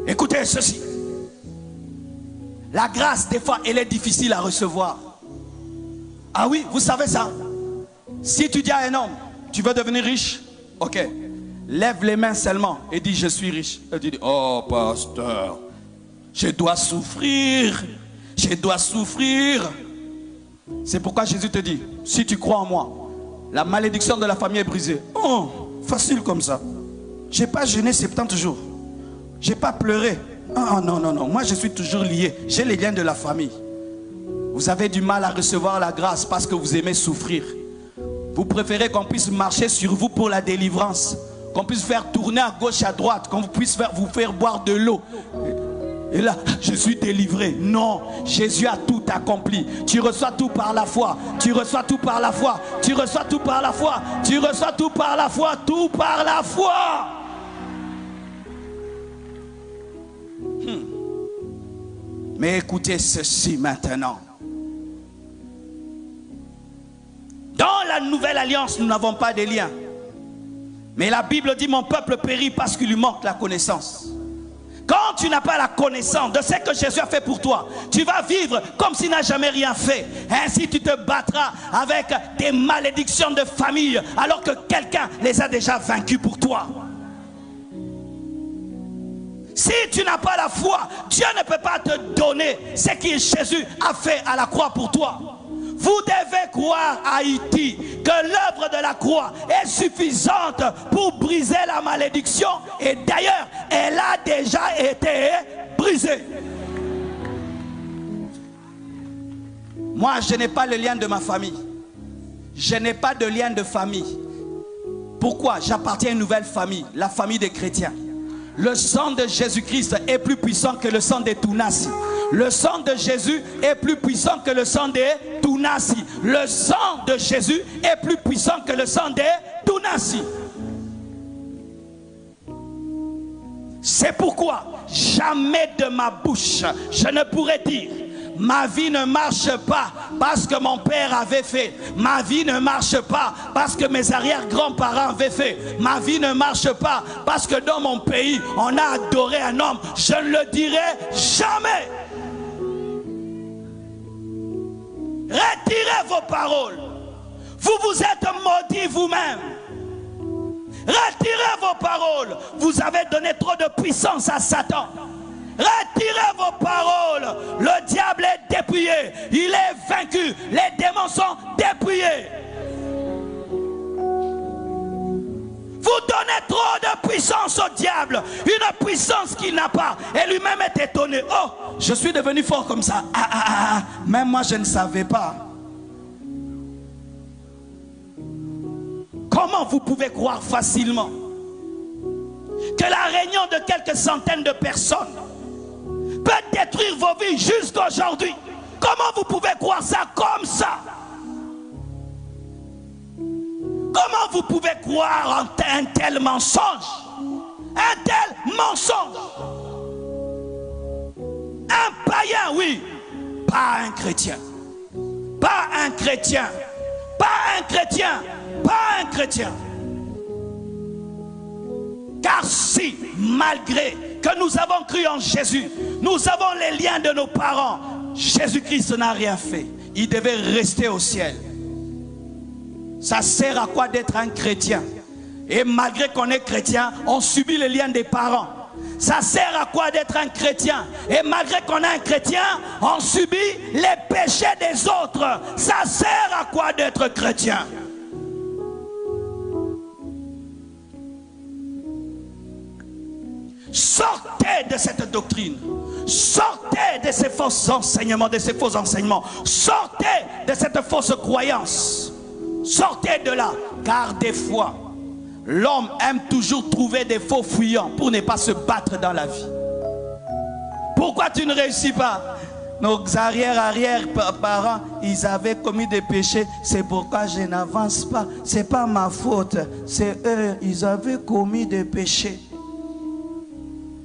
Écoutez ceci. La grâce, des fois, elle est difficile à recevoir. Ah oui, vous savez ça? Si tu dis à un homme, tu veux devenir riche? Ok. Lève les mains seulement et dis, je suis riche. Et tu dis, oh pasteur, je dois souffrir. Je dois souffrir. C'est pourquoi Jésus te dit, si tu crois en moi, la malédiction de la famille est brisée. Oh, facile comme ça. Je n'ai pas jeûné 70 jours. Je n'ai pas pleuré. Oh non, non, non. Moi, je suis toujours lié. J'ai les liens de la famille. Vous avez du mal à recevoir la grâce parce que vous aimez souffrir. Vous préférez qu'on puisse marcher sur vous pour la délivrance. Qu'on puisse faire tourner à gauche, à droite. Qu'on puisse vous faire boire de l'eau. Et là, je suis délivré. Non, Jésus a tout accompli. Tu reçois tout par la foi. Tu reçois tout par la foi. Tu reçois tout par la foi. Tu reçois tout par la foi. Tout par la foi. Mais écoutez ceci maintenant. la nouvelle alliance, nous n'avons pas de lien. Mais la Bible dit, mon peuple périt parce qu'il lui manque la connaissance. Quand tu n'as pas la connaissance de ce que Jésus a fait pour toi, tu vas vivre comme s'il n'a jamais rien fait. Ainsi, tu te battras avec des malédictions de famille, alors que quelqu'un les a déjà vaincus pour toi. Si tu n'as pas la foi, Dieu ne peut pas te donner ce que Jésus a fait à la croix pour toi. Vous devez croire, Haïti, que l'œuvre de la croix est suffisante pour briser la malédiction. Et d'ailleurs, elle a déjà été brisée. Moi, je n'ai pas le lien de ma famille. Je n'ai pas de lien de famille. Pourquoi? J'appartiens à une nouvelle famille, la famille des chrétiens. Le sang de Jésus-Christ est plus puissant que le sang des Tounassi. Le sang de Jésus est plus puissant que le sang des Tounassi. Le sang de Jésus est plus puissant que le sang des Tounassi. C'est pourquoi jamais de ma bouche je ne pourrais dire: ma vie ne marche pas parce que mon père avait fait. Ma vie ne marche pas parce que mes arrière-grands-parents avaient fait. Ma vie ne marche pas parce que dans mon pays, on a adoré un homme. Je ne le dirai jamais. Retirez vos paroles. Vous vous êtes maudits vous-même. Retirez vos paroles. Vous avez donné trop de puissance à Satan. Retirez vos paroles. Le diable est dépouillé. Il est vaincu. Les démons sont dépouillés. Vous donnez trop de puissance au diable. Une puissance qu'il n'a pas. Et lui-même est étonné. Oh, je suis devenu fort comme ça. Même moi je ne savais pas. Comment vous pouvez croire facilement que la réunion de quelques centaines de personnes peut détruire vos vies jusqu'à aujourd'hui? Comment vous pouvez croire ça comme ça? Comment vous pouvez croire en un tel mensonge? Un tel mensonge. Un païen, oui. Pas un chrétien. Pas un chrétien. Pas un chrétien. Pas un chrétien. Car si, malgré que nous avons cru en Jésus, nous avons les liens de nos parents, Jésus-Christ n'a rien fait. Il devait rester au ciel. Ça sert à quoi d'être un chrétien? Et malgré qu'on est chrétien, on subit les liens des parents. Ça sert à quoi d'être un chrétien? Et malgré qu'on est un chrétien, on subit les péchés des autres. Ça sert à quoi d'être chrétien? Sortez de cette doctrine. Sortez de ces faux enseignements, de ces faux enseignements. Sortez de cette fausse croyance. Sortez de là. Car des fois, l'homme aime toujours trouver des faux fuyants pour ne pas se battre dans la vie. Pourquoi tu ne réussis pas? Nos arrière-parents, ils avaient commis des péchés. C'est pourquoi je n'avance pas. C'est pas ma faute. C'est eux, ils avaient commis des péchés.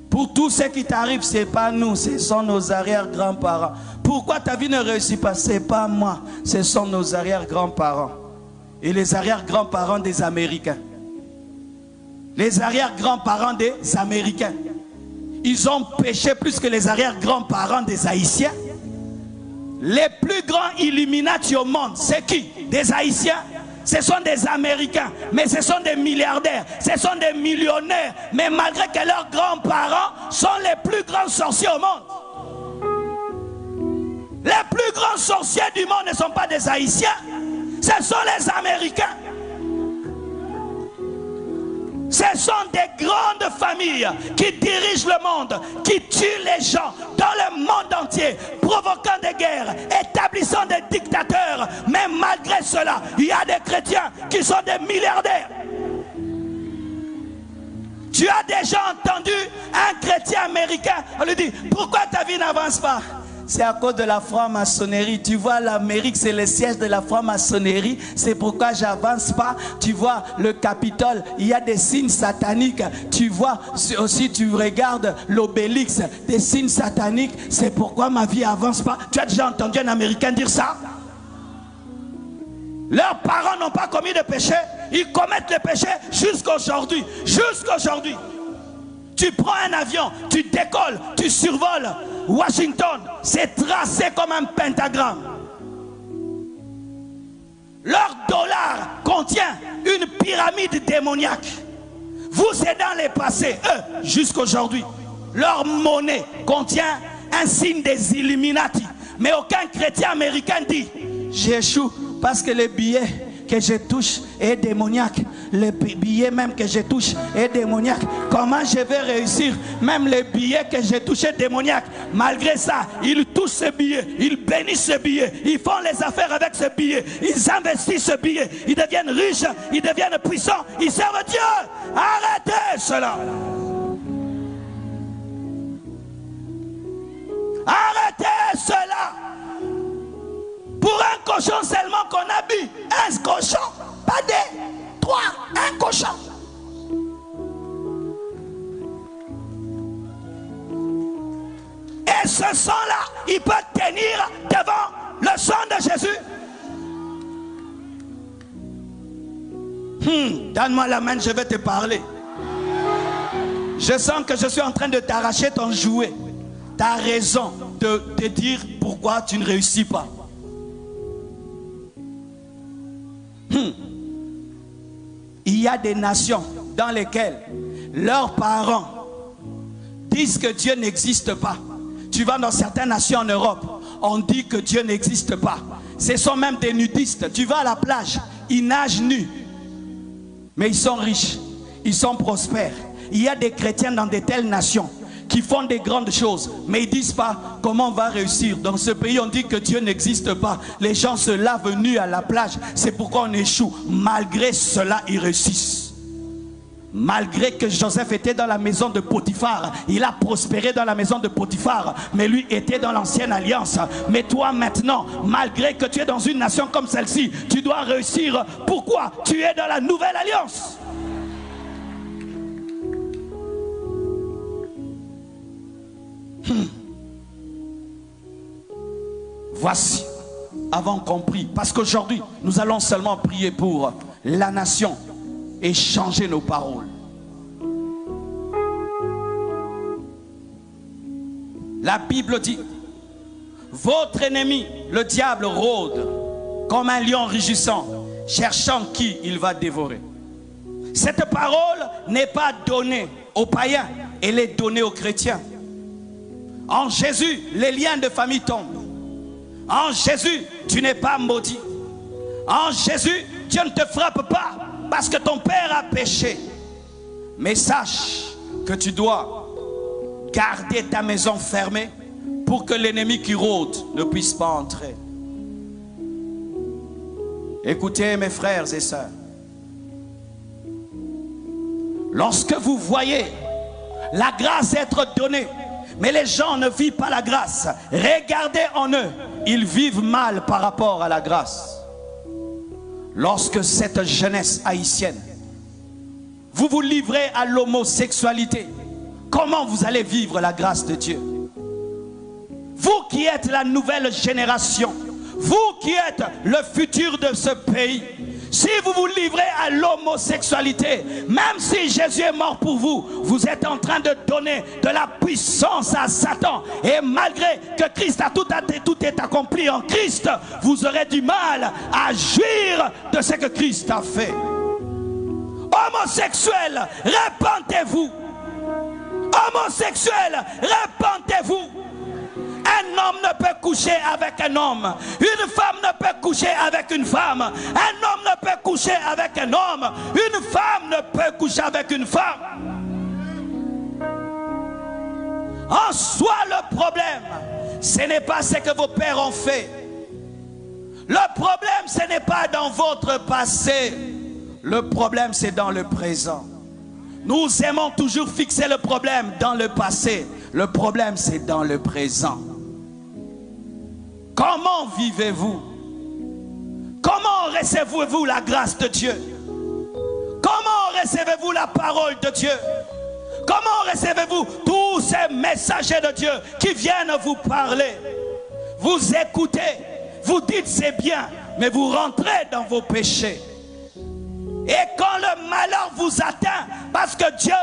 Pour tout ce qui t'arrive, ce n'est pas nous, ce sont nos arrière-grands-parents. Pourquoi ta vie ne réussit pas? Ce n'est pas moi, ce sont nos arrière-grands-parents. Et les arrière-grands-parents des Américains. Les arrière-grands-parents des Américains. Ils ont péché plus que les arrière-grands-parents des Haïtiens. Les plus grands Illuminati au monde, c'est qui? Des Haïtiens? Ce sont des Américains, mais ce sont des milliardaires, ce sont des millionnaires, mais malgré que leurs grands-parents sont les plus grands sorciers au monde. Les plus grands sorciers du monde ne sont pas des Haïtiens, ce sont les Américains. Ce sont des grandes familles qui dirigent le monde, qui tuent les gens dans le monde entier, provoquant des guerres, établissant des dictateurs. Mais malgré cela, il y a des chrétiens qui sont des milliardaires. Tu as déjà entendu un chrétien américain, on lui dit, pourquoi ta vie n'avance pas? C'est à cause de la franc-maçonnerie. Tu vois, l'Amérique, c'est le siège de la franc-maçonnerie. C'est pourquoi j'avance pas. Tu vois, le Capitole, il y a des signes sataniques. Tu vois, aussi, tu regardes l'Obélix, des signes sataniques. C'est pourquoi ma vie avance pas. Tu as déjà entendu un Américain dire ça? Leurs parents n'ont pas commis de péché. Ils commettent le péché jusqu'à aujourd'hui. Jusqu'à aujourd'hui. Tu prends un avion, tu décolles, tu survoles Washington. C'est tracé comme un pentagramme. Leur dollar contient une pyramide démoniaque. Vous, c'est dans les passés. Eux, jusqu'aujourd'hui. Leur monnaie contient un signe des Illuminati. Mais aucun chrétien américain dit j'échoue parce que les billets que je touche est démoniaque. Les billets même que je touche est démoniaque. Comment je vais réussir? Même les billets que j'ai touchés démoniaque. Malgré ça, ils touchent ce billet, ils bénissent ce billet, ils font les affaires avec ce billet, ils investissent ce billet, ils deviennent riches, ils deviennent puissants, ils servent Dieu. Arrêtez cela. Arrêtez cela. Pour un cochon seulement qu'on habille. Un cochon, pas des trois, un cochon. Et ce sang-là, il peut tenir devant le sang de Jésus. Donne-moi la main, je vais te parler. Je sens que je suis en train de t'arracher ton jouet. Tu as raison de te dire pourquoi tu ne réussis pas. Il y a des nations dans lesquelles leurs parents disent que Dieu n'existe pas. Tu vas dans certaines nations en Europe, on dit que Dieu n'existe pas. Ce sont même des nudistes. Tu vas à la plage, ils nagent nus. Mais ils sont riches, ils sont prospères. Il y a des chrétiens dans de telles nations qui font des grandes choses, mais ils ne disent pas comment on va réussir. Dans ce pays, on dit que Dieu n'existe pas. Les gens se lavent nus à la plage. C'est pourquoi on échoue. Malgré cela, ils réussissent. Malgré que Joseph était dans la maison de Potiphar, il a prospéré dans la maison de Potiphar, mais lui était dans l'ancienne alliance. Mais toi maintenant, malgré que tu es dans une nation comme celle-ci, tu dois réussir. Pourquoi? Tu es dans la nouvelle alliance. Voici, avons compris, parce qu'aujourd'hui nous allons seulement prier pour la nation et changer nos paroles. La Bible dit: votre ennemi, le diable, rôde comme un lion rugissant, cherchant qui il va dévorer. Cette parole n'est pas donnée aux païens, elle est donnée aux chrétiens. En Jésus, les liens de famille tombent. En Jésus, tu n'es pas maudit. En Jésus, Dieu ne te frappe pas parce que ton père a péché. Mais sache que tu dois garder ta maison fermée pour que l'ennemi qui rôde ne puisse pas entrer. Écoutez mes frères et sœurs. Lorsque vous voyez la grâce être donnée, mais les gens ne vivent pas la grâce, regardez en eux, ils vivent mal par rapport à la grâce. Lorsque cette jeunesse haïtienne, vous vous livrez à l'homosexualité, comment vous allez vivre la grâce de Dieu? Vous qui êtes la nouvelle génération, vous qui êtes le futur de ce pays, si vous vous livrez à l'homosexualité, même si Jésus est mort pour vous, vous êtes en train de donner de la puissance à Satan. Et malgré que Christ tout est accompli en Christ, vous aurez du mal à jouir de ce que Christ a fait. Homosexuels, répentez-vous. Homosexuels, répentez-vous. Un homme ne peut coucher avec un homme. Une femme ne peut coucher avec une femme. Un homme ne peut coucher avec un homme. Une femme ne peut coucher avec une femme. En soi, le problème, ce n'est pas ce que vos pères ont fait. Le problème, ce n'est pas dans votre passé. Le problème, c'est dans le présent. Nous aimons toujours fixer le problème dans le passé. Le problème, c'est dans le présent. Comment vivez-vous? Comment recevez-vous la grâce de Dieu? Comment recevez-vous la parole de Dieu? Comment recevez-vous tous ces messagers de Dieu qui viennent vous parler? Vous écoutez, vous dites c'est bien, mais vous rentrez dans vos péchés. Et quand le malheur vous atteint, parce que Dieu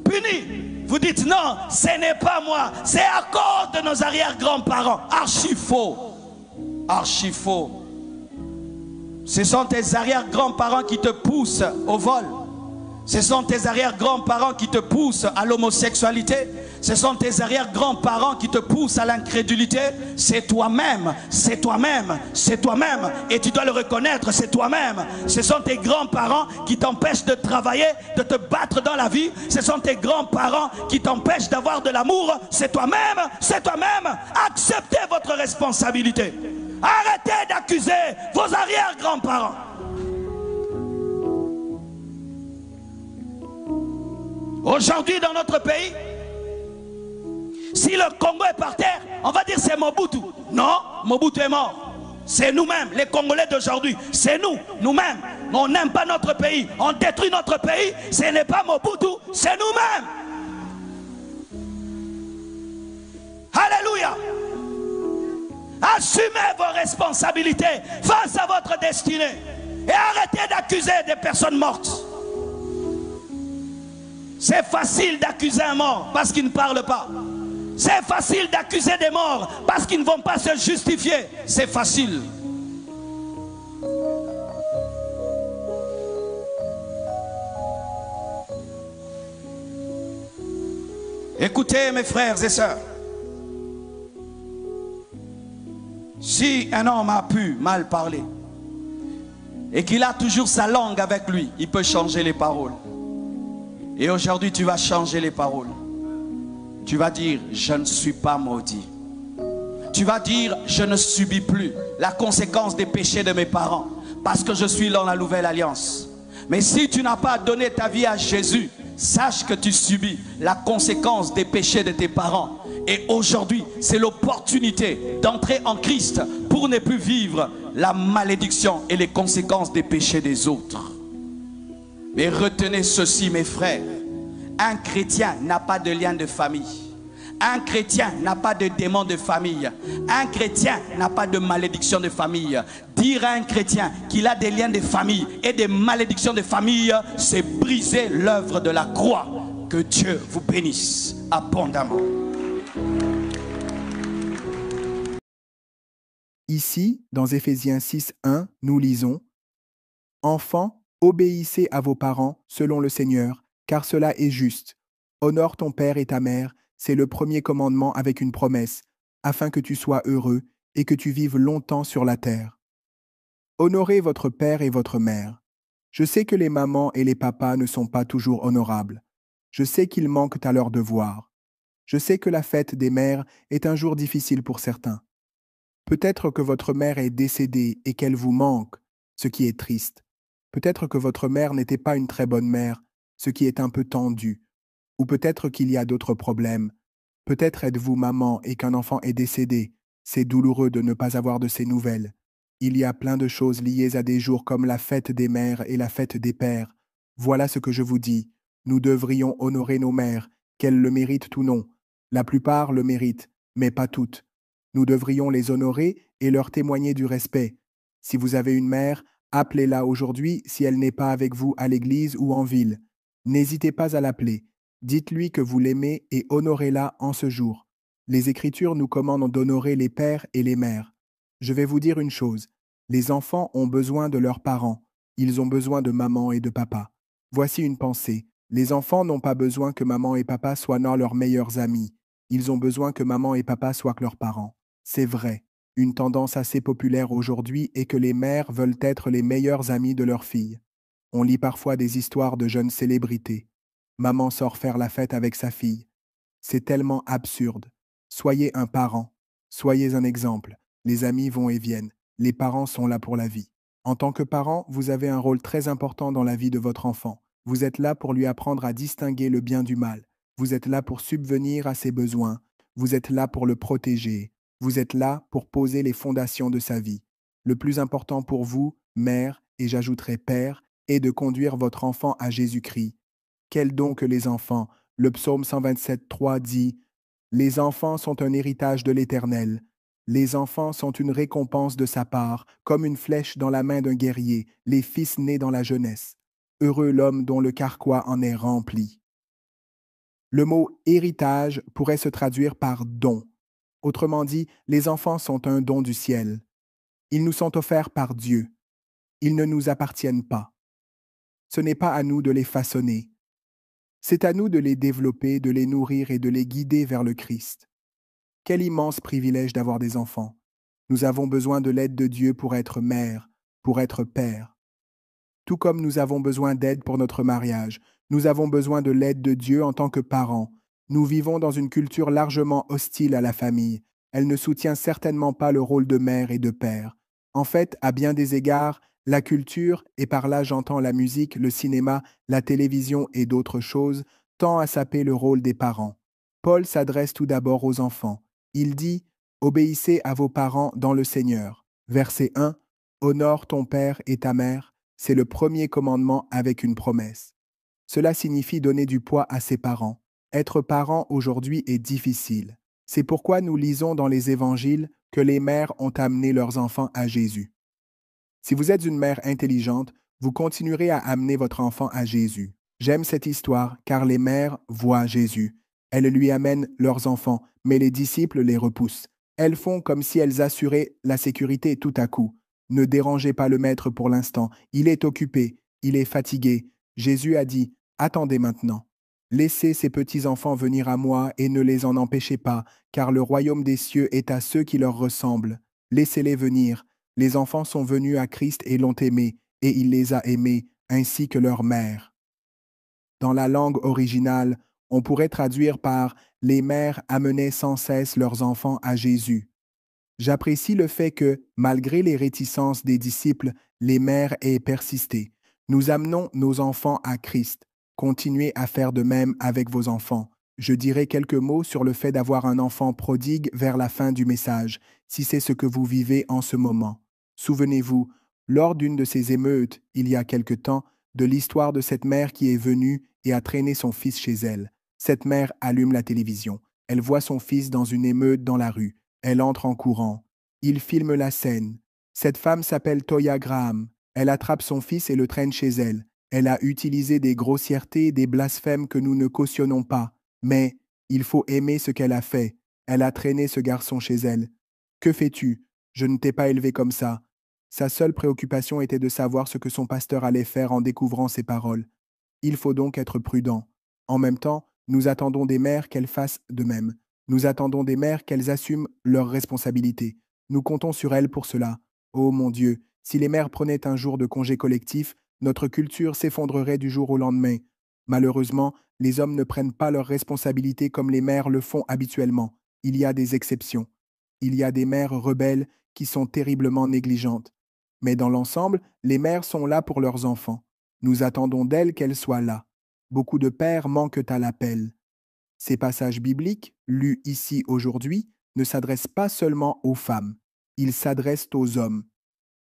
punit, vous dites non, ce n'est pas moi, c'est à cause de nos arrière-grands-parents. Archi faux. Archi faux. Ce sont tes arrière-grands-parents qui te poussent au vol. Ce sont tes arrière-grands-parents qui te poussent à l'homosexualité. Ce sont tes arrière-grands-parents qui te poussent à l'incrédulité. C'est toi-même, c'est toi-même, c'est toi-même. Et tu dois le reconnaître, c'est toi-même. Ce sont tes grands-parents qui t'empêchent de travailler, de te battre dans la vie. Ce sont tes grands-parents qui t'empêchent d'avoir de l'amour. C'est toi-même, c'est toi-même. Acceptez votre responsabilité. Arrêtez d'accuser vos arrière-grands-parents. Aujourd'hui dans notre pays, si le Congo est par terre, on va dire c'est Mobutu. Non, Mobutu est mort. C'est nous-mêmes, les Congolais d'aujourd'hui. C'est nous, nous-mêmes. On n'aime pas notre pays, on détruit notre pays. Ce n'est pas Mobutu, c'est nous-mêmes. Alléluia. Assumez vos responsabilités face à votre destinée. Et arrêtez d'accuser des personnes mortes. C'est facile d'accuser un mort parce qu'il ne parle pas. C'est facile d'accuser des morts parce qu'ils ne vont pas se justifier. C'est facile. Écoutez mes frères et sœurs. Si un homme a pu mal parler et qu'il a toujours sa langue avec lui, il peut changer les paroles. Et aujourd'hui, tu vas changer les paroles. Tu vas dire, je ne suis pas maudit. Tu vas dire, je ne subis plus la conséquence des péchés de mes parents parce que je suis dans la nouvelle alliance. Mais si tu n'as pas donné ta vie à Jésus, sache que tu subis la conséquence des péchés de tes parents. Et aujourd'hui, c'est l'opportunité d'entrer en Christ pour ne plus vivre la malédiction et les conséquences des péchés des autres. Mais retenez ceci, mes frères. Un chrétien n'a pas de lien de famille. Un chrétien n'a pas de démon de famille. Un chrétien n'a pas de malédiction de famille. Dire à un chrétien qu'il a des liens de famille et des malédictions de famille, c'est briser l'œuvre de la croix. Que Dieu vous bénisse abondamment. Ici, dans Éphésiens 6, 1, nous lisons « Enfants, obéissez à vos parents selon le Seigneur, car cela est juste. Honore ton père et ta mère, c'est le premier commandement avec une promesse, afin que tu sois heureux et que tu vives longtemps sur la terre. Honorez votre père et votre mère. Je sais que les mamans et les papas ne sont pas toujours honorables. Je sais qu'ils manquent à leurs devoirs. Je sais que la fête des mères est un jour difficile pour certains. Peut-être que votre mère est décédée et qu'elle vous manque, ce qui est triste. Peut-être que votre mère n'était pas une très bonne mère, ce qui est un peu tendu. Ou peut-être qu'il y a d'autres problèmes. Peut-être êtes-vous maman et qu'un enfant est décédé. C'est douloureux de ne pas avoir de ses nouvelles. Il y a plein de choses liées à des jours comme la fête des mères et la fête des pères. Voilà ce que je vous dis. Nous devrions honorer nos mères, qu'elles le méritent ou non. La plupart le méritent, mais pas toutes. Nous devrions les honorer et leur témoigner du respect. Si vous avez une mère, appelez-la aujourd'hui si elle n'est pas avec vous à l'église ou en ville. N'hésitez pas à l'appeler. Dites-lui que vous l'aimez et honorez-la en ce jour. Les Écritures nous commandent d'honorer les pères et les mères. Je vais vous dire une chose. Les enfants ont besoin de leurs parents. Ils ont besoin de maman et de papa. Voici une pensée. Les enfants n'ont pas besoin que maman et papa soient leurs meilleurs amis. Ils ont besoin que maman et papa soient leurs parents. C'est vrai. Une tendance assez populaire aujourd'hui est que les mères veulent être les meilleurs amis de leurs filles. On lit parfois des histoires de jeunes célébrités. Maman sort faire la fête avec sa fille. C'est tellement absurde. Soyez un parent. Soyez un exemple. Les amis vont et viennent. Les parents sont là pour la vie. En tant que parent, vous avez un rôle très important dans la vie de votre enfant. Vous êtes là pour lui apprendre à distinguer le bien du mal. Vous êtes là pour subvenir à ses besoins. Vous êtes là pour le protéger. Vous êtes là pour poser les fondations de sa vie. Le plus important pour vous, mère, et j'ajouterai père, est de conduire votre enfant à Jésus-Christ. Quels donc les enfants? Le psaume 127, 3 dit « Les enfants sont un héritage de l'Éternel. Les enfants sont une récompense de sa part, comme une flèche dans la main d'un guerrier, les fils nés dans la jeunesse. Heureux l'homme dont le carquois en est rempli. Le mot héritage pourrait se traduire par don. Autrement dit, les enfants sont un don du ciel. Ils nous sont offerts par Dieu. Ils ne nous appartiennent pas. Ce n'est pas à nous de les façonner. C'est à nous de les développer, de les nourrir et de les guider vers le Christ. Quel immense privilège d'avoir des enfants. Nous avons besoin de l'aide de Dieu pour être mère, pour être père. Tout comme nous avons besoin d'aide pour notre mariage, nous avons besoin de l'aide de Dieu en tant que parents. Nous vivons dans une culture largement hostile à la famille. Elle ne soutient certainement pas le rôle de mère et de père. En fait, à bien des égards, la culture, et par là j'entends la musique, le cinéma, la télévision et d'autres choses, tend à saper le rôle des parents. Paul s'adresse tout d'abord aux enfants. Il dit « Obéissez à vos parents dans le Seigneur ». Verset 1 « Honore ton père et ta mère ». C'est le premier commandement avec une promesse. Cela signifie donner du poids à ses parents. Être parent aujourd'hui est difficile. C'est pourquoi nous lisons dans les évangiles que les mères ont amené leurs enfants à Jésus. Si vous êtes une mère intelligente, vous continuerez à amener votre enfant à Jésus. J'aime cette histoire car les mères voient Jésus. Elles lui amènent leurs enfants, mais les disciples les repoussent. Elles font comme si elles assuraient la sécurité tout à coup. Ne dérangez pas le maître pour l'instant, il est occupé, il est fatigué. Jésus a dit, attendez maintenant. Laissez ces petits-enfants venir à moi et ne les en empêchez pas, car le royaume des cieux est à ceux qui leur ressemblent. Laissez-les venir. Les enfants sont venus à Christ et l'ont aimé, et il les a aimés, ainsi que leur mère. Dans la langue originale, on pourrait traduire par « les mères amenaient sans cesse leurs enfants à Jésus ». J'apprécie le fait que, malgré les réticences des disciples, les mères aient persisté. Nous amenons nos enfants à Christ. Continuez à faire de même avec vos enfants. Je dirai quelques mots sur le fait d'avoir un enfant prodigue vers la fin du message, si c'est ce que vous vivez en ce moment. Souvenez-vous, lors d'une de ces émeutes, il y a quelque temps, de l'histoire de cette mère qui est venue et a traîné son fils chez elle. Cette mère allume la télévision. Elle voit son fils dans une émeute dans la rue. Elle entre en courant. Il filme la scène. Cette femme s'appelle Toya Graham. Elle attrape son fils et le traîne chez elle. Elle a utilisé des grossièretés, des blasphèmes que nous ne cautionnons pas. Mais il faut aimer ce qu'elle a fait. Elle a traîné ce garçon chez elle. Que fais-tu? Je ne t'ai pas élevé comme ça. Sa seule préoccupation était de savoir ce que son pasteur allait faire en découvrant ces paroles. Il faut donc être prudent. En même temps, nous attendons des mères qu'elles fassent de même. Nous attendons des mères qu'elles assument leurs responsabilités. Nous comptons sur elles pour cela. Oh mon Dieu, si les mères prenaient un jour de congé collectif, notre culture s'effondrerait du jour au lendemain. Malheureusement, les hommes ne prennent pas leurs responsabilités comme les mères le font habituellement. Il y a des exceptions. Il y a des mères rebelles qui sont terriblement négligentes. Mais dans l'ensemble, les mères sont là pour leurs enfants. Nous attendons d'elles qu'elles soient là. Beaucoup de pères manquent à l'appel. Ces passages bibliques, lus ici aujourd'hui, ne s'adressent pas seulement aux femmes, ils s'adressent aux hommes.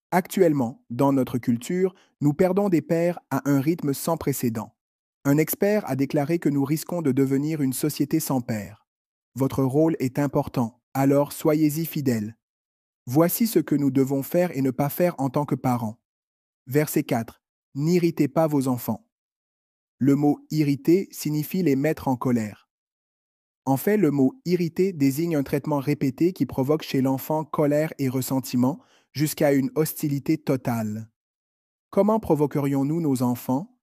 Actuellement, dans notre culture, nous perdons des pères à un rythme sans précédent. Un expert a déclaré que nous risquons de devenir une société sans père. Votre rôle est important, alors soyez-y fidèles. Voici ce que nous devons faire et ne pas faire en tant que parents. Verset 4. N'irritez pas vos enfants. Le mot irriter signifie les mettre en colère. En fait, le mot irriter désigne un traitement répété qui provoque chez l'enfant colère et ressentiment jusqu'à une hostilité totale. Comment provoquerions-nous nos enfants?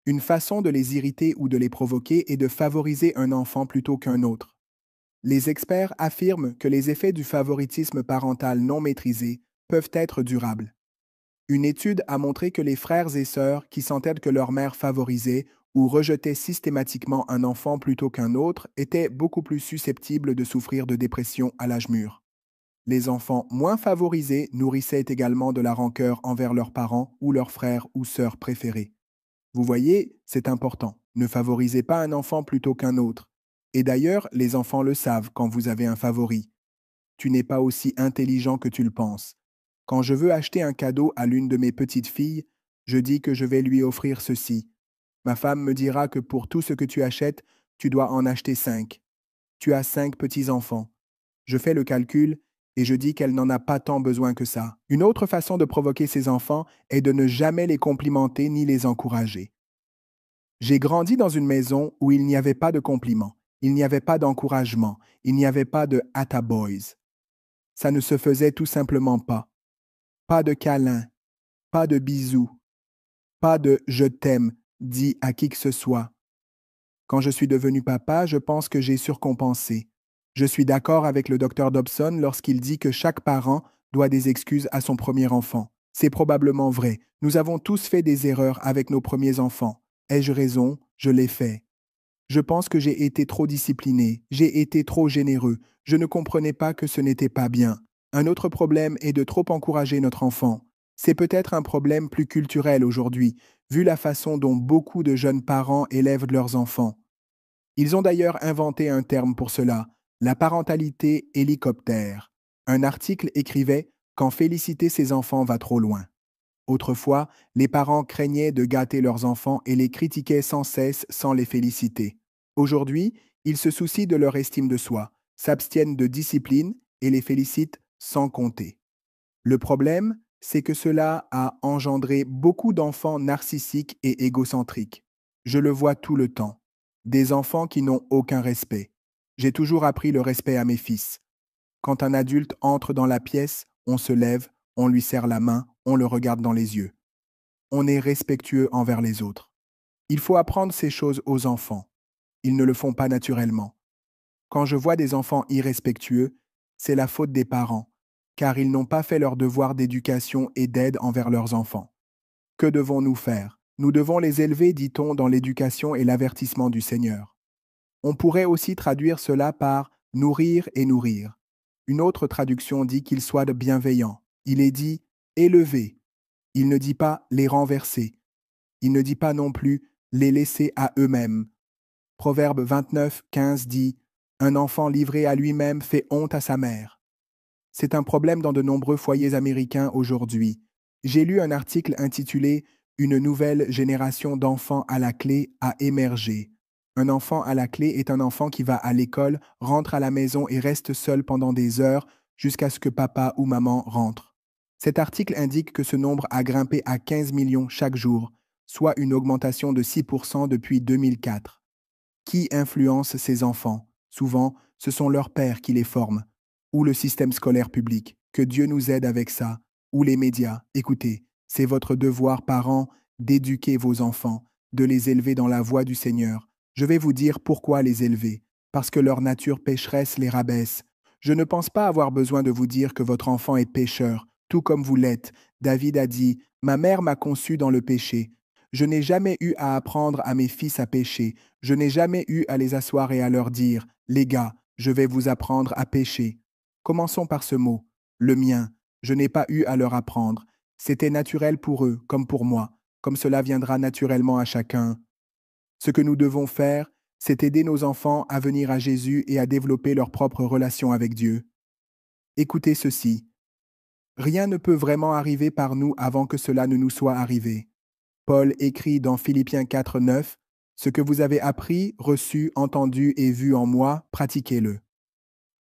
Une façon de les irriter ou de les provoquer est de favoriser un enfant plutôt qu'un autre. Les experts affirment que les effets du favoritisme parental non maîtrisé peuvent être durables. Une étude a montré que les frères et sœurs qui sentaient que leur mère favorisait ou rejetait systématiquement un enfant plutôt qu'un autre étaient beaucoup plus susceptibles de souffrir de dépression à l'âge mûr. Les enfants moins favorisés nourrissaient également de la rancœur envers leurs parents ou leurs frères ou sœurs préférés. Vous voyez, c'est important. Ne favorisez pas un enfant plutôt qu'un autre. Et d'ailleurs, les enfants le savent quand vous avez un favori. Tu n'es pas aussi intelligent que tu le penses. Quand je veux acheter un cadeau à l'une de mes petites filles, je dis que je vais lui offrir ceci. Ma femme me dira que pour tout ce que tu achètes, tu dois en acheter 5. Tu as 5 petits-enfants. Je fais le calcul et je dis qu'elle n'en a pas tant besoin que ça. Une autre façon de provoquer ses enfants est de ne jamais les complimenter ni les encourager. J'ai grandi dans une maison où il n'y avait pas de compliments, il n'y avait pas d'encouragement, il n'y avait pas de « attaboys ». Ça ne se faisait tout simplement pas. Pas de câlins, pas de bisous, pas de « je t'aime » dit à qui que ce soit. Quand je suis devenu papa, je pense que j'ai surcompensé. Je suis d'accord avec le docteur Dobson lorsqu'il dit que chaque parent doit des excuses à son premier enfant. C'est probablement vrai. Nous avons tous fait des erreurs avec nos premiers enfants. Ai-je raison? Je l'ai fait. Je pense que j'ai été trop discipliné, j'ai été trop généreux. Je ne comprenais pas que ce n'était pas bien. Un autre problème est de trop encourager notre enfant. C'est peut-être un problème plus culturel aujourd'hui, vu la façon dont beaucoup de jeunes parents élèvent leurs enfants. Ils ont d'ailleurs inventé un terme pour cela, la parentalité hélicoptère. Un article écrivait « Quand féliciter ses enfants va trop loin ». Autrefois, les parents craignaient de gâter leurs enfants et les critiquaient sans cesse sans les féliciter. Aujourd'hui, ils se soucient de leur estime de soi, s'abstiennent de discipline et les félicitent sans compter. Le problème, c'est que cela a engendré beaucoup d'enfants narcissiques et égocentriques. Je le vois tout le temps. Des enfants qui n'ont aucun respect. J'ai toujours appris le respect à mes fils. Quand un adulte entre dans la pièce, on se lève, on lui serre la main, on le regarde dans les yeux. On est respectueux envers les autres. Il faut apprendre ces choses aux enfants. Ils ne le font pas naturellement. Quand je vois des enfants irrespectueux, c'est la faute des parents, car ils n'ont pas fait leur devoir d'éducation et d'aide envers leurs enfants. Que devons-nous faire? Nous devons les élever, dit-on, dans l'éducation et l'avertissement du Seigneur. On pourrait aussi traduire cela par « nourrir et nourrir ». Une autre traduction dit qu'ils soient bienveillants. Il est dit « élever ». Il ne dit pas « les renverser ». Il ne dit pas non plus « les laisser à eux-mêmes ». Proverbe 29, 15 dit « Un enfant livré à lui-même fait honte à sa mère ». C'est un problème dans de nombreux foyers américains aujourd'hui. J'ai lu un article intitulé « Une nouvelle génération d'enfants à la clé a émergé ». Un enfant à la clé est un enfant qui va à l'école, rentre à la maison et reste seul pendant des heures jusqu'à ce que papa ou maman rentre. Cet article indique que ce nombre a grimpé à 15 millions chaque jour, soit une augmentation de 6% depuis 2004. Qui influence ces enfants? Souvent, ce sont leurs pères qui les forment, ou le système scolaire public. Que Dieu nous aide avec ça, ou les médias. Écoutez, c'est votre devoir, parents, d'éduquer vos enfants, de les élever dans la voie du Seigneur. Je vais vous dire pourquoi les élever. Parce que leur nature pécheresse les rabaisse. Je ne pense pas avoir besoin de vous dire que votre enfant est pécheur, tout comme vous l'êtes. David a dit « Ma mère m'a conçu dans le péché ». Je n'ai jamais eu à apprendre à mes fils à pécher. Je n'ai jamais eu à les asseoir et à leur dire « Les gars, je vais vous apprendre à pécher ». Commençons par ce mot, le mien. Je n'ai pas eu à leur apprendre. C'était naturel pour eux, comme pour moi, comme cela viendra naturellement à chacun. Ce que nous devons faire, c'est aider nos enfants à venir à Jésus et à développer leur propre relation avec Dieu. Écoutez ceci. Rien ne peut vraiment arriver par nous avant que cela ne nous soit arrivé. Paul écrit dans Philippiens 4, 9, « Ce que vous avez appris, reçu, entendu et vu en moi, pratiquez-le. »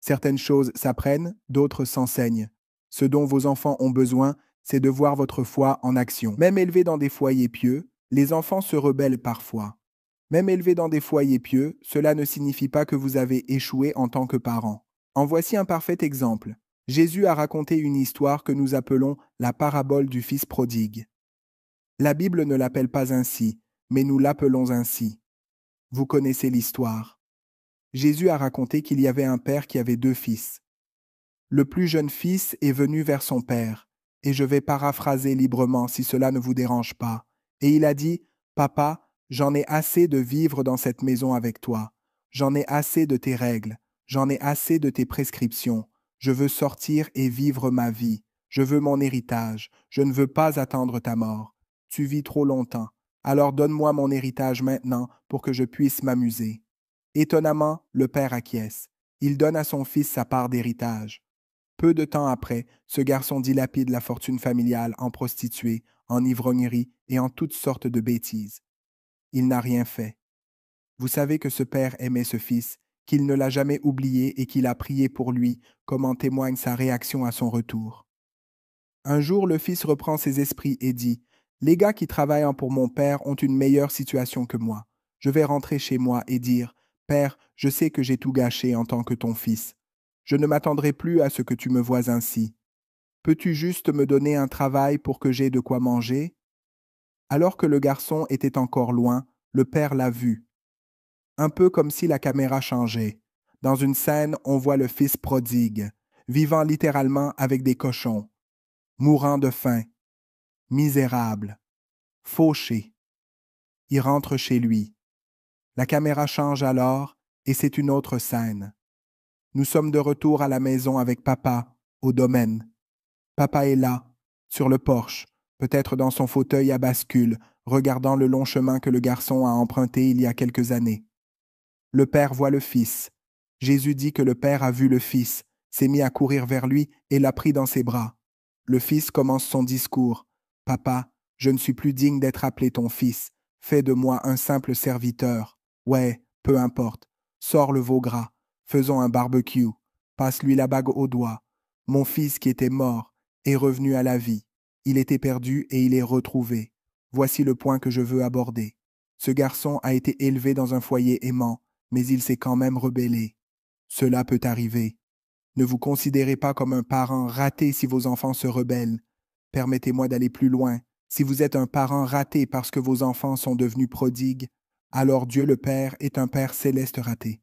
Certaines choses s'apprennent, d'autres s'enseignent. Ce dont vos enfants ont besoin, c'est de voir votre foi en action. Même élevés dans des foyers pieux, les enfants se rebellent parfois. Même élevés dans des foyers pieux, cela ne signifie pas que vous avez échoué en tant que parent. En voici un parfait exemple. Jésus a raconté une histoire que nous appelons la parabole du fils prodigue. La Bible ne l'appelle pas ainsi, mais nous l'appelons ainsi. Vous connaissez l'histoire. Jésus a raconté qu'il y avait un père qui avait 2 fils. Le plus jeune fils est venu vers son père, et je vais paraphraser librement si cela ne vous dérange pas. Et il a dit, « Papa, j'en ai assez de vivre dans cette maison avec toi. J'en ai assez de tes règles. J'en ai assez de tes prescriptions. Je veux sortir et vivre ma vie. Je veux mon héritage. Je ne veux pas attendre ta mort. Tu vis trop longtemps. Alors donne-moi mon héritage maintenant pour que je puisse m'amuser. » Étonnamment, le père acquiesce. Il donne à son fils sa part d'héritage. Peu de temps après, ce garçon dilapide la fortune familiale en prostituées, en ivrognerie et en toutes sortes de bêtises. Il n'a rien fait. Vous savez que ce père aimait ce fils, qu'il ne l'a jamais oublié et qu'il a prié pour lui, comme en témoigne sa réaction à son retour. Un jour, le fils reprend ses esprits et dit « Les gars qui travaillent pour mon père ont une meilleure situation que moi. Je vais rentrer chez moi et dire « Père, je sais que j'ai tout gâché en tant que ton fils. Je ne m'attendrai plus à ce que tu me vois ainsi. Peux-tu juste me donner un travail pour que j'aie de quoi manger ?» Alors que le garçon était encore loin, le père l'a vu. Un peu comme si la caméra changeait. Dans une scène, on voit le fils prodigue, vivant littéralement avec des cochons, mourant de faim, misérable, fauché. Il rentre chez lui. La caméra change alors et c'est une autre scène. Nous sommes de retour à la maison avec papa, au domaine. Papa est là, sur le porche, peut-être dans son fauteuil à bascule, regardant le long chemin que le garçon a emprunté il y a quelques années. Le père voit le fils. Jésus dit que le père a vu le fils, s'est mis à courir vers lui et l'a pris dans ses bras. Le fils commence son discours. « Papa, je ne suis plus digne d'être appelé ton fils. Fais de moi un simple serviteur. Ouais, peu importe. Sors le veau gras. Faisons un barbecue. Passe-lui la bague au doigt. Mon fils qui était mort est revenu à la vie. Il était perdu et il est retrouvé. Voici le point que je veux aborder. Ce garçon a été élevé dans un foyer aimant, mais il s'est quand même rebellé. Cela peut arriver. Ne vous considérez pas comme un parent raté si vos enfants se rebellent. Permettez-moi d'aller plus loin. Si vous êtes un parent raté parce que vos enfants sont devenus prodigues, alors Dieu le Père est un Père céleste raté.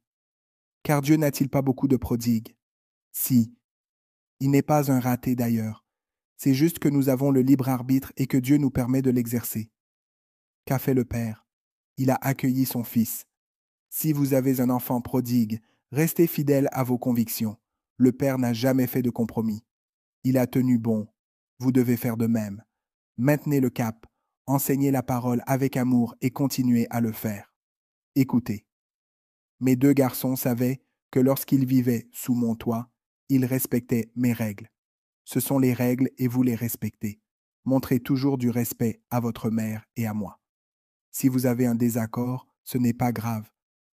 Car Dieu n'a-t-il pas beaucoup de prodigues? Si. Il n'est pas un raté d'ailleurs. C'est juste que nous avons le libre arbitre et que Dieu nous permet de l'exercer. Qu'a fait le Père? Il a accueilli son Fils. Si vous avez un enfant prodigue, restez fidèle à vos convictions. Le Père n'a jamais fait de compromis. Il a tenu bon. Vous devez faire de même. Maintenez le cap, enseignez la parole avec amour et continuez à le faire. Écoutez. Mes deux garçons savaient que lorsqu'ils vivaient sous mon toit, ils respectaient mes règles. Ce sont les règles et vous les respectez. Montrez toujours du respect à votre mère et à moi. Si vous avez un désaccord, ce n'est pas grave.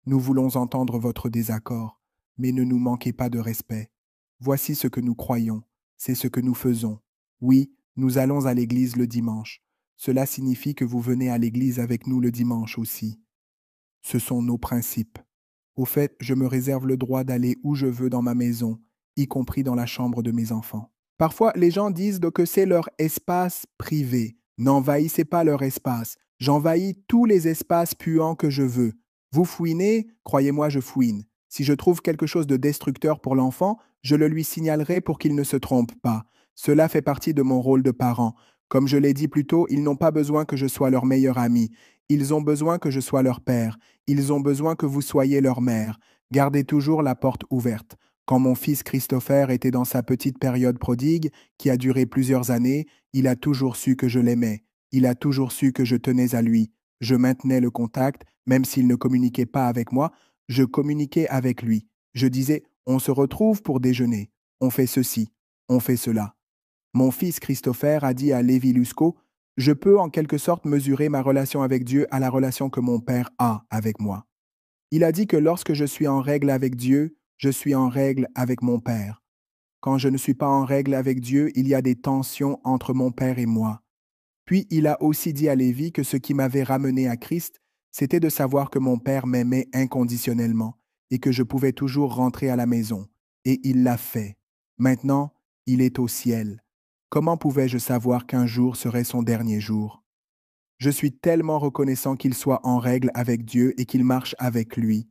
Nous voulons entendre votre désaccord, mais ne nous manquez pas de respect. Voici ce que nous croyons, c'est ce que nous faisons. Oui, nous allons à l'église le dimanche. Cela signifie que vous venez à l'église avec nous le dimanche aussi. Ce sont nos principes. Au fait, je me réserve le droit d'aller où je veux dans ma maison, y compris dans la chambre de mes enfants. Parfois, les gens disent que c'est leur espace privé. N'envahissez pas leur espace. J'envahis tous les espaces puants que je veux. Vous fouinez, croyez-moi, je fouine. Si je trouve quelque chose de destructeur pour l'enfant, je le lui signalerai pour qu'il ne se trompe pas. Cela fait partie de mon rôle de parent. Comme je l'ai dit plus tôt, ils n'ont pas besoin que je sois leur meilleur ami. Ils ont besoin que je sois leur père. Ils ont besoin que vous soyez leur mère. Gardez toujours la porte ouverte. Quand mon fils Christopher était dans sa petite période prodigue, qui a duré plusieurs années, il a toujours su que je l'aimais. Il a toujours su que je tenais à lui. Je maintenais le contact, même s'il ne communiquait pas avec moi, je communiquais avec lui. Je disais, on se retrouve pour déjeuner. On fait ceci, on fait cela. Mon fils Christopher a dit à Lévi Lusco, je peux en quelque sorte mesurer ma relation avec Dieu à la relation que mon père a avec moi. Il a dit que lorsque je suis en règle avec Dieu, je suis en règle avec mon père. Quand je ne suis pas en règle avec Dieu, il y a des tensions entre mon père et moi. Puis il a aussi dit à Lévi que ce qui m'avait ramené à Christ, c'était de savoir que mon père m'aimait inconditionnellement et que je pouvais toujours rentrer à la maison. Et il l'a fait. Maintenant, il est au ciel. Comment pouvais-je savoir qu'un jour serait son dernier jour? Je suis tellement reconnaissant qu'il soit en règle avec Dieu et qu'il marche avec lui.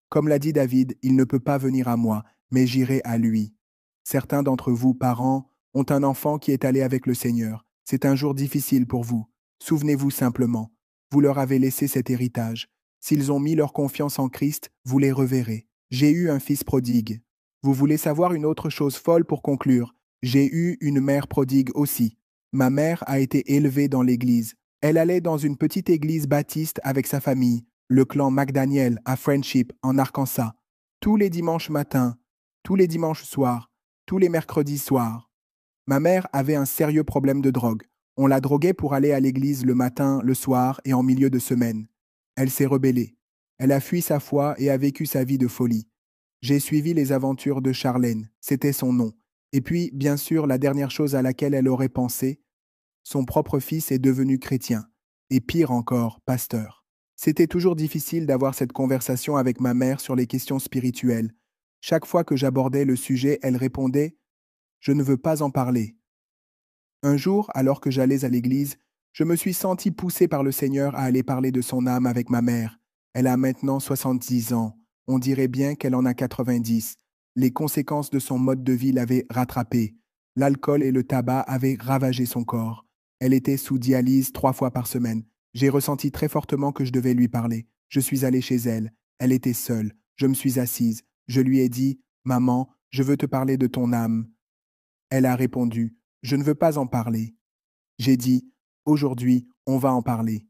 Comme l'a dit David, il ne peut pas venir à moi, mais j'irai à lui. Certains d'entre vous, parents, ont un enfant qui est allé avec le Seigneur. C'est un jour difficile pour vous. Souvenez-vous simplement, vous leur avez laissé cet héritage. S'ils ont mis leur confiance en Christ, vous les reverrez. J'ai eu un fils prodigue. Vous voulez savoir une autre chose folle pour conclure? J'ai eu une mère prodigue aussi. Ma mère a été élevée dans l'Église. Elle allait dans une petite église baptiste avec sa famille, le clan McDaniel à Friendship, en Arkansas, tous les dimanches matins, tous les dimanches soirs, tous les mercredis soirs. Ma mère avait un sérieux problème de drogue. On la droguait pour aller à l'église le matin, le soir et en milieu de semaine. Elle s'est rebellée. Elle a fui sa foi et a vécu sa vie de folie. J'ai suivi les aventures de Charlène, c'était son nom. Et puis, bien sûr, la dernière chose à laquelle elle aurait pensé, son propre fils est devenu chrétien. Et pire encore, pasteur. C'était toujours difficile d'avoir cette conversation avec ma mère sur les questions spirituelles. Chaque fois que j'abordais le sujet, elle répondait « Je ne veux pas en parler ». Un jour, alors que j'allais à l'église, je me suis senti poussé par le Seigneur à aller parler de son âme avec ma mère. Elle a maintenant 70 ans. On dirait bien qu'elle en a 90. Les conséquences de son mode de vie l'avaient rattrapée. L'alcool et le tabac avaient ravagé son corps. Elle était sous dialyse 3 fois par semaine. J'ai ressenti très fortement que je devais lui parler. Je suis allé chez elle. Elle était seule. Je me suis assise. Je lui ai dit « Maman, je veux te parler de ton âme. » Elle a répondu « Je ne veux pas en parler. » J'ai dit « Aujourd'hui, on va en parler. »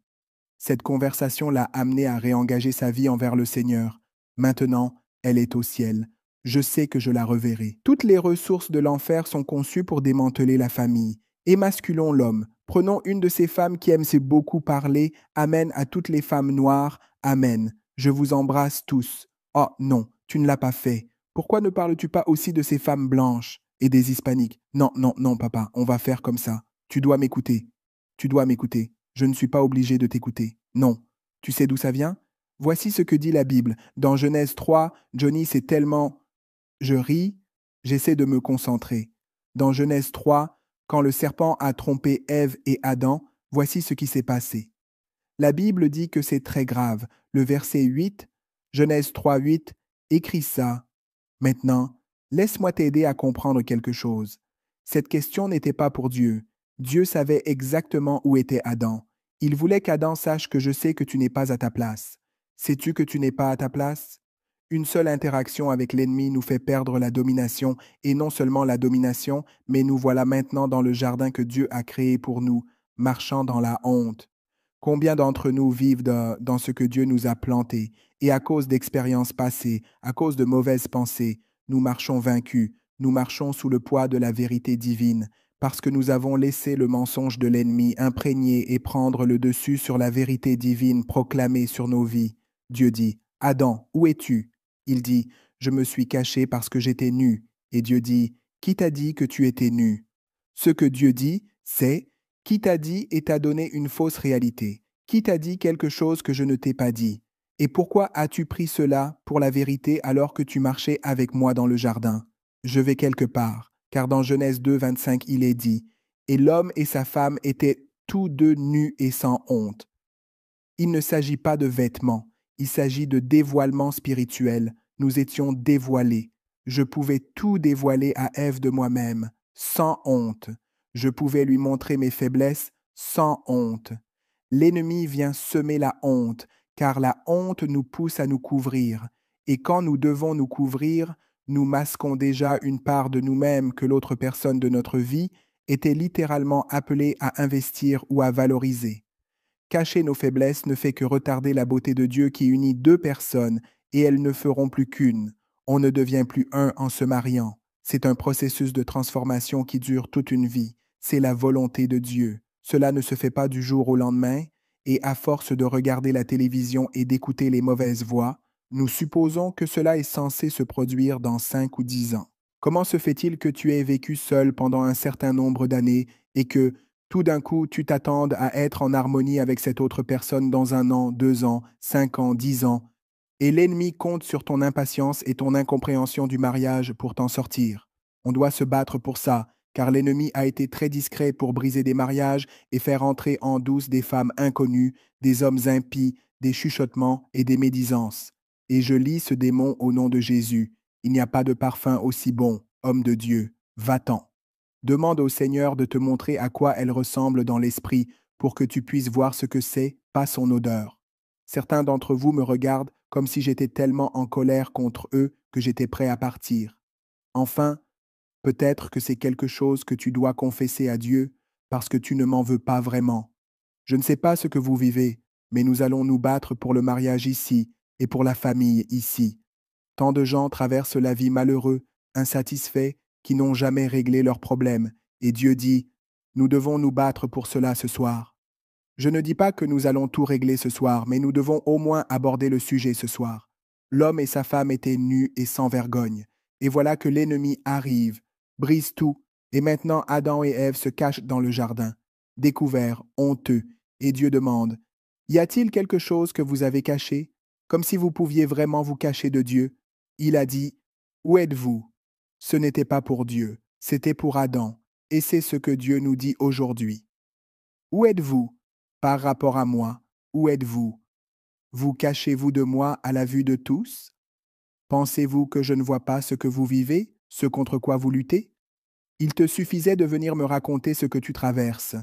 Cette conversation l'a amenée à réengager sa vie envers le Seigneur. Maintenant, elle est au ciel. Je sais que je la reverrai. Toutes les ressources de l'enfer sont conçues pour démanteler la famille. Émasculons l'homme. Prenons une de ces femmes qui aiment si beaucoup parler. Amen à toutes les femmes noires. Amen. Je vous embrasse tous. Oh non, tu ne l'as pas fait. Pourquoi ne parles-tu pas aussi de ces femmes blanches et des hispaniques? Non, non, non, papa, on va faire comme ça. Tu dois m'écouter. Tu dois m'écouter. Je ne suis pas obligé de t'écouter. Non. Tu sais d'où ça vient? Voici ce que dit la Bible. Dans Genèse 3, Johnny, c'est tellement... Je ris, j'essaie de me concentrer. Dans Genèse 3, quand le serpent a trompé Ève et Adam, voici ce qui s'est passé. La Bible dit que c'est très grave. Le verset 8, Genèse 3, 8, écrit ça. Maintenant, laisse-moi t'aider à comprendre quelque chose. Cette question n'était pas pour Dieu. Dieu savait exactement où était Adam. Il voulait qu'Adam sache que je sais que tu n'es pas à ta place. Sais-tu que tu n'es pas à ta place? Une seule interaction avec l'ennemi nous fait perdre la domination, et non seulement la domination, mais nous voilà maintenant dans le jardin que Dieu a créé pour nous, marchant dans la honte. Combien d'entre nous vivent dans ce que Dieu nous a planté, et à cause d'expériences passées, à cause de mauvaises pensées, nous marchons vaincus, nous marchons sous le poids de la vérité divine, parce que nous avons laissé le mensonge de l'ennemi imprégner et prendre le dessus sur la vérité divine proclamée sur nos vies. Dieu dit, « Adam, où es-tu » Il dit, « Je me suis caché parce que j'étais nu. » Et Dieu dit, « Qui t'a dit que tu étais nu ?» Ce que Dieu dit, c'est, « Qui t'a dit et t'a donné une fausse réalité? Qui t'a dit quelque chose que je ne t'ai pas dit? Et pourquoi as-tu pris cela pour la vérité alors que tu marchais avec moi dans le jardin? Je vais quelque part. » Car dans Genèse 2, 25, il est dit, « Et l'homme et sa femme étaient tous deux nus et sans honte. » Il ne s'agit pas de vêtements, il s'agit de dévoilement spirituel. Nous étions dévoilés. Je pouvais tout dévoiler à Ève de moi-même, sans honte. Je pouvais lui montrer mes faiblesses sans honte. L'ennemi vient semer la honte, car la honte nous pousse à nous couvrir. Et quand nous devons nous couvrir, nous masquons déjà une part de nous-mêmes que l'autre personne de notre vie était littéralement appelée à investir ou à valoriser. Cacher nos faiblesses ne fait que retarder la beauté de Dieu qui unit deux personnes et elles ne feront plus qu'une. On ne devient plus un en se mariant. C'est un processus de transformation qui dure toute une vie. C'est la volonté de Dieu. Cela ne se fait pas du jour au lendemain et à force de regarder la télévision et d'écouter les mauvaises voix, nous supposons que cela est censé se produire dans 5 ou 10 ans. Comment se fait-il que tu aies vécu seul pendant un certain nombre d'années et que, tout d'un coup, tu t'attendes à être en harmonie avec cette autre personne dans 1 an, 2 ans, 5 ans, 10 ans, et l'ennemi compte sur ton impatience et ton incompréhension du mariage pour t'en sortir? On doit se battre pour ça, car l'ennemi a été très discret pour briser des mariages et faire entrer en douce des femmes inconnues, des hommes impies, des chuchotements et des médisances. Et je lis ce démon au nom de Jésus. Il n'y a pas de parfum aussi bon, homme de Dieu. Va-t'en. Demande au Seigneur de te montrer à quoi elle ressemble dans l'esprit pour que tu puisses voir ce que c'est, pas son odeur. Certains d'entre vous me regardent comme si j'étais tellement en colère contre eux que j'étais prêt à partir. Enfin, peut-être que c'est quelque chose que tu dois confesser à Dieu parce que tu ne m'en veux pas vraiment. Je ne sais pas ce que vous vivez, mais nous allons nous battre pour le mariage ici et pour la famille ici. Tant de gens traversent la vie malheureux, insatisfaits, qui n'ont jamais réglé leurs problèmes. Et Dieu dit, nous devons nous battre pour cela ce soir. Je ne dis pas que nous allons tout régler ce soir, mais nous devons au moins aborder le sujet ce soir. L'homme et sa femme étaient nus et sans vergogne. Et voilà que l'ennemi arrive, brise tout, et maintenant Adam et Ève se cachent dans le jardin, découverts, honteux, et Dieu demande, y a-t-il quelque chose que vous avez caché, comme si vous pouviez vraiment vous cacher de Dieu? Il a dit, où êtes-vous? Ce n'était pas pour Dieu, c'était pour Adam, et c'est ce que Dieu nous dit aujourd'hui. Où êtes-vous par rapport à moi? Où êtes-vous? Vous cachez-vous de moi à la vue de tous? Pensez-vous que je ne vois pas ce que vous vivez, ce contre quoi vous luttez? Il te suffisait de venir me raconter ce que tu traverses.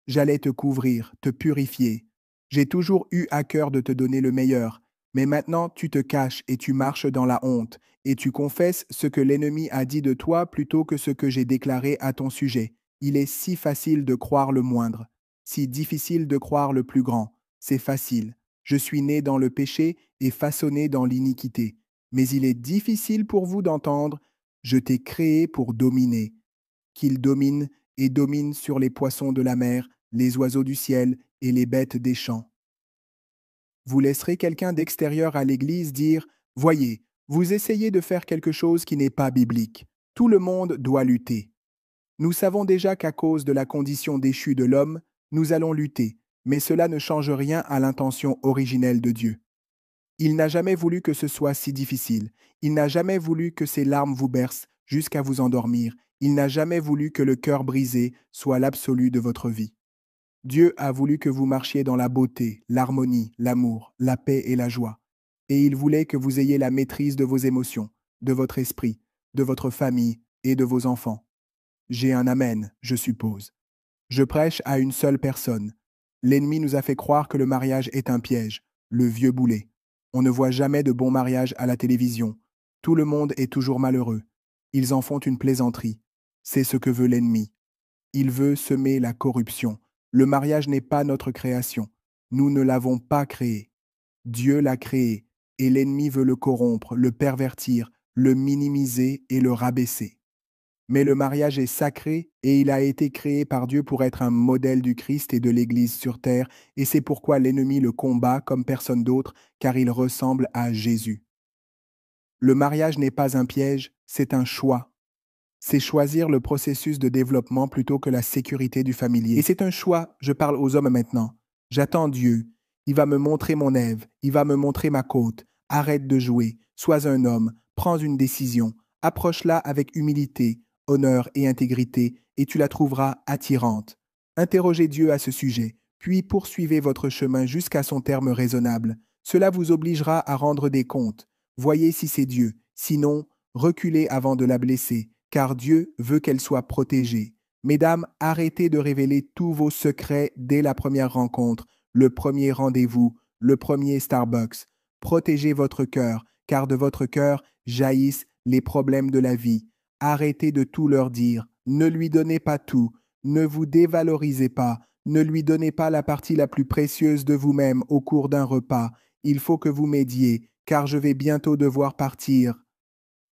J'allais te couvrir, te purifier. J'ai toujours eu à cœur de te donner le meilleur, mais maintenant tu te caches et tu marches dans la honte, et tu confesses ce que l'ennemi a dit de toi plutôt que ce que j'ai déclaré à ton sujet. Il est si facile de croire le moindre, si difficile de croire le plus grand. C'est facile. Je suis né dans le péché et façonné dans l'iniquité. Mais il est difficile pour vous d'entendre, je t'ai créé pour dominer. Qu'il domine et domine sur les poissons de la mer, les oiseaux du ciel et les bêtes des champs. Vous laisserez quelqu'un d'extérieur à l'Église dire, voyez, vous essayez de faire quelque chose qui n'est pas biblique. Tout le monde doit lutter. Nous savons déjà qu'à cause de la condition déchue de l'homme, nous allons lutter, mais cela ne change rien à l'intention originelle de Dieu. Il n'a jamais voulu que ce soit si difficile. Il n'a jamais voulu que ces larmes vous bercent jusqu'à vous endormir. Il n'a jamais voulu que le cœur brisé soit l'absolu de votre vie. Dieu a voulu que vous marchiez dans la beauté, l'harmonie, l'amour, la paix et la joie. Et il voulait que vous ayez la maîtrise de vos émotions, de votre esprit, de votre famille et de vos enfants. J'ai un amen, je suppose. Je prêche à une seule personne. L'ennemi nous a fait croire que le mariage est un piège, le vieux boulet. On ne voit jamais de bons mariages à la télévision. Tout le monde est toujours malheureux. Ils en font une plaisanterie. C'est ce que veut l'ennemi. Il veut semer la corruption. Le mariage n'est pas notre création. Nous ne l'avons pas créé. Dieu l'a créé, et l'ennemi veut le corrompre, le pervertir, le minimiser et le rabaisser. Mais le mariage est sacré et il a été créé par Dieu pour être un modèle du Christ et de l'Église sur terre, et c'est pourquoi l'ennemi le combat comme personne d'autre, car il ressemble à Jésus. Le mariage n'est pas un piège, c'est un choix. C'est choisir le processus de développement plutôt que la sécurité du familier. Et c'est un choix, je parle aux hommes maintenant. J'attends Dieu. Il va me montrer mon Ève, il va me montrer ma côte. Arrête de jouer, sois un homme, prends une décision, approche-la avec humilité, honneur et intégrité, et tu la trouveras attirante. Interrogez Dieu à ce sujet, puis poursuivez votre chemin jusqu'à son terme raisonnable. Cela vous obligera à rendre des comptes. Voyez si c'est Dieu. Sinon, reculez avant de la blesser, car Dieu veut qu'elle soit protégée. Mesdames, arrêtez de révéler tous vos secrets dès la première rencontre, le premier rendez-vous, le premier Starbucks. Protégez votre cœur, car de votre cœur jaillissent les problèmes de la vie. Arrêtez de tout leur dire, ne lui donnez pas tout, ne vous dévalorisez pas, ne lui donnez pas la partie la plus précieuse de vous-même au cours d'un repas. Il faut que vous m'aidiez, car je vais bientôt devoir partir.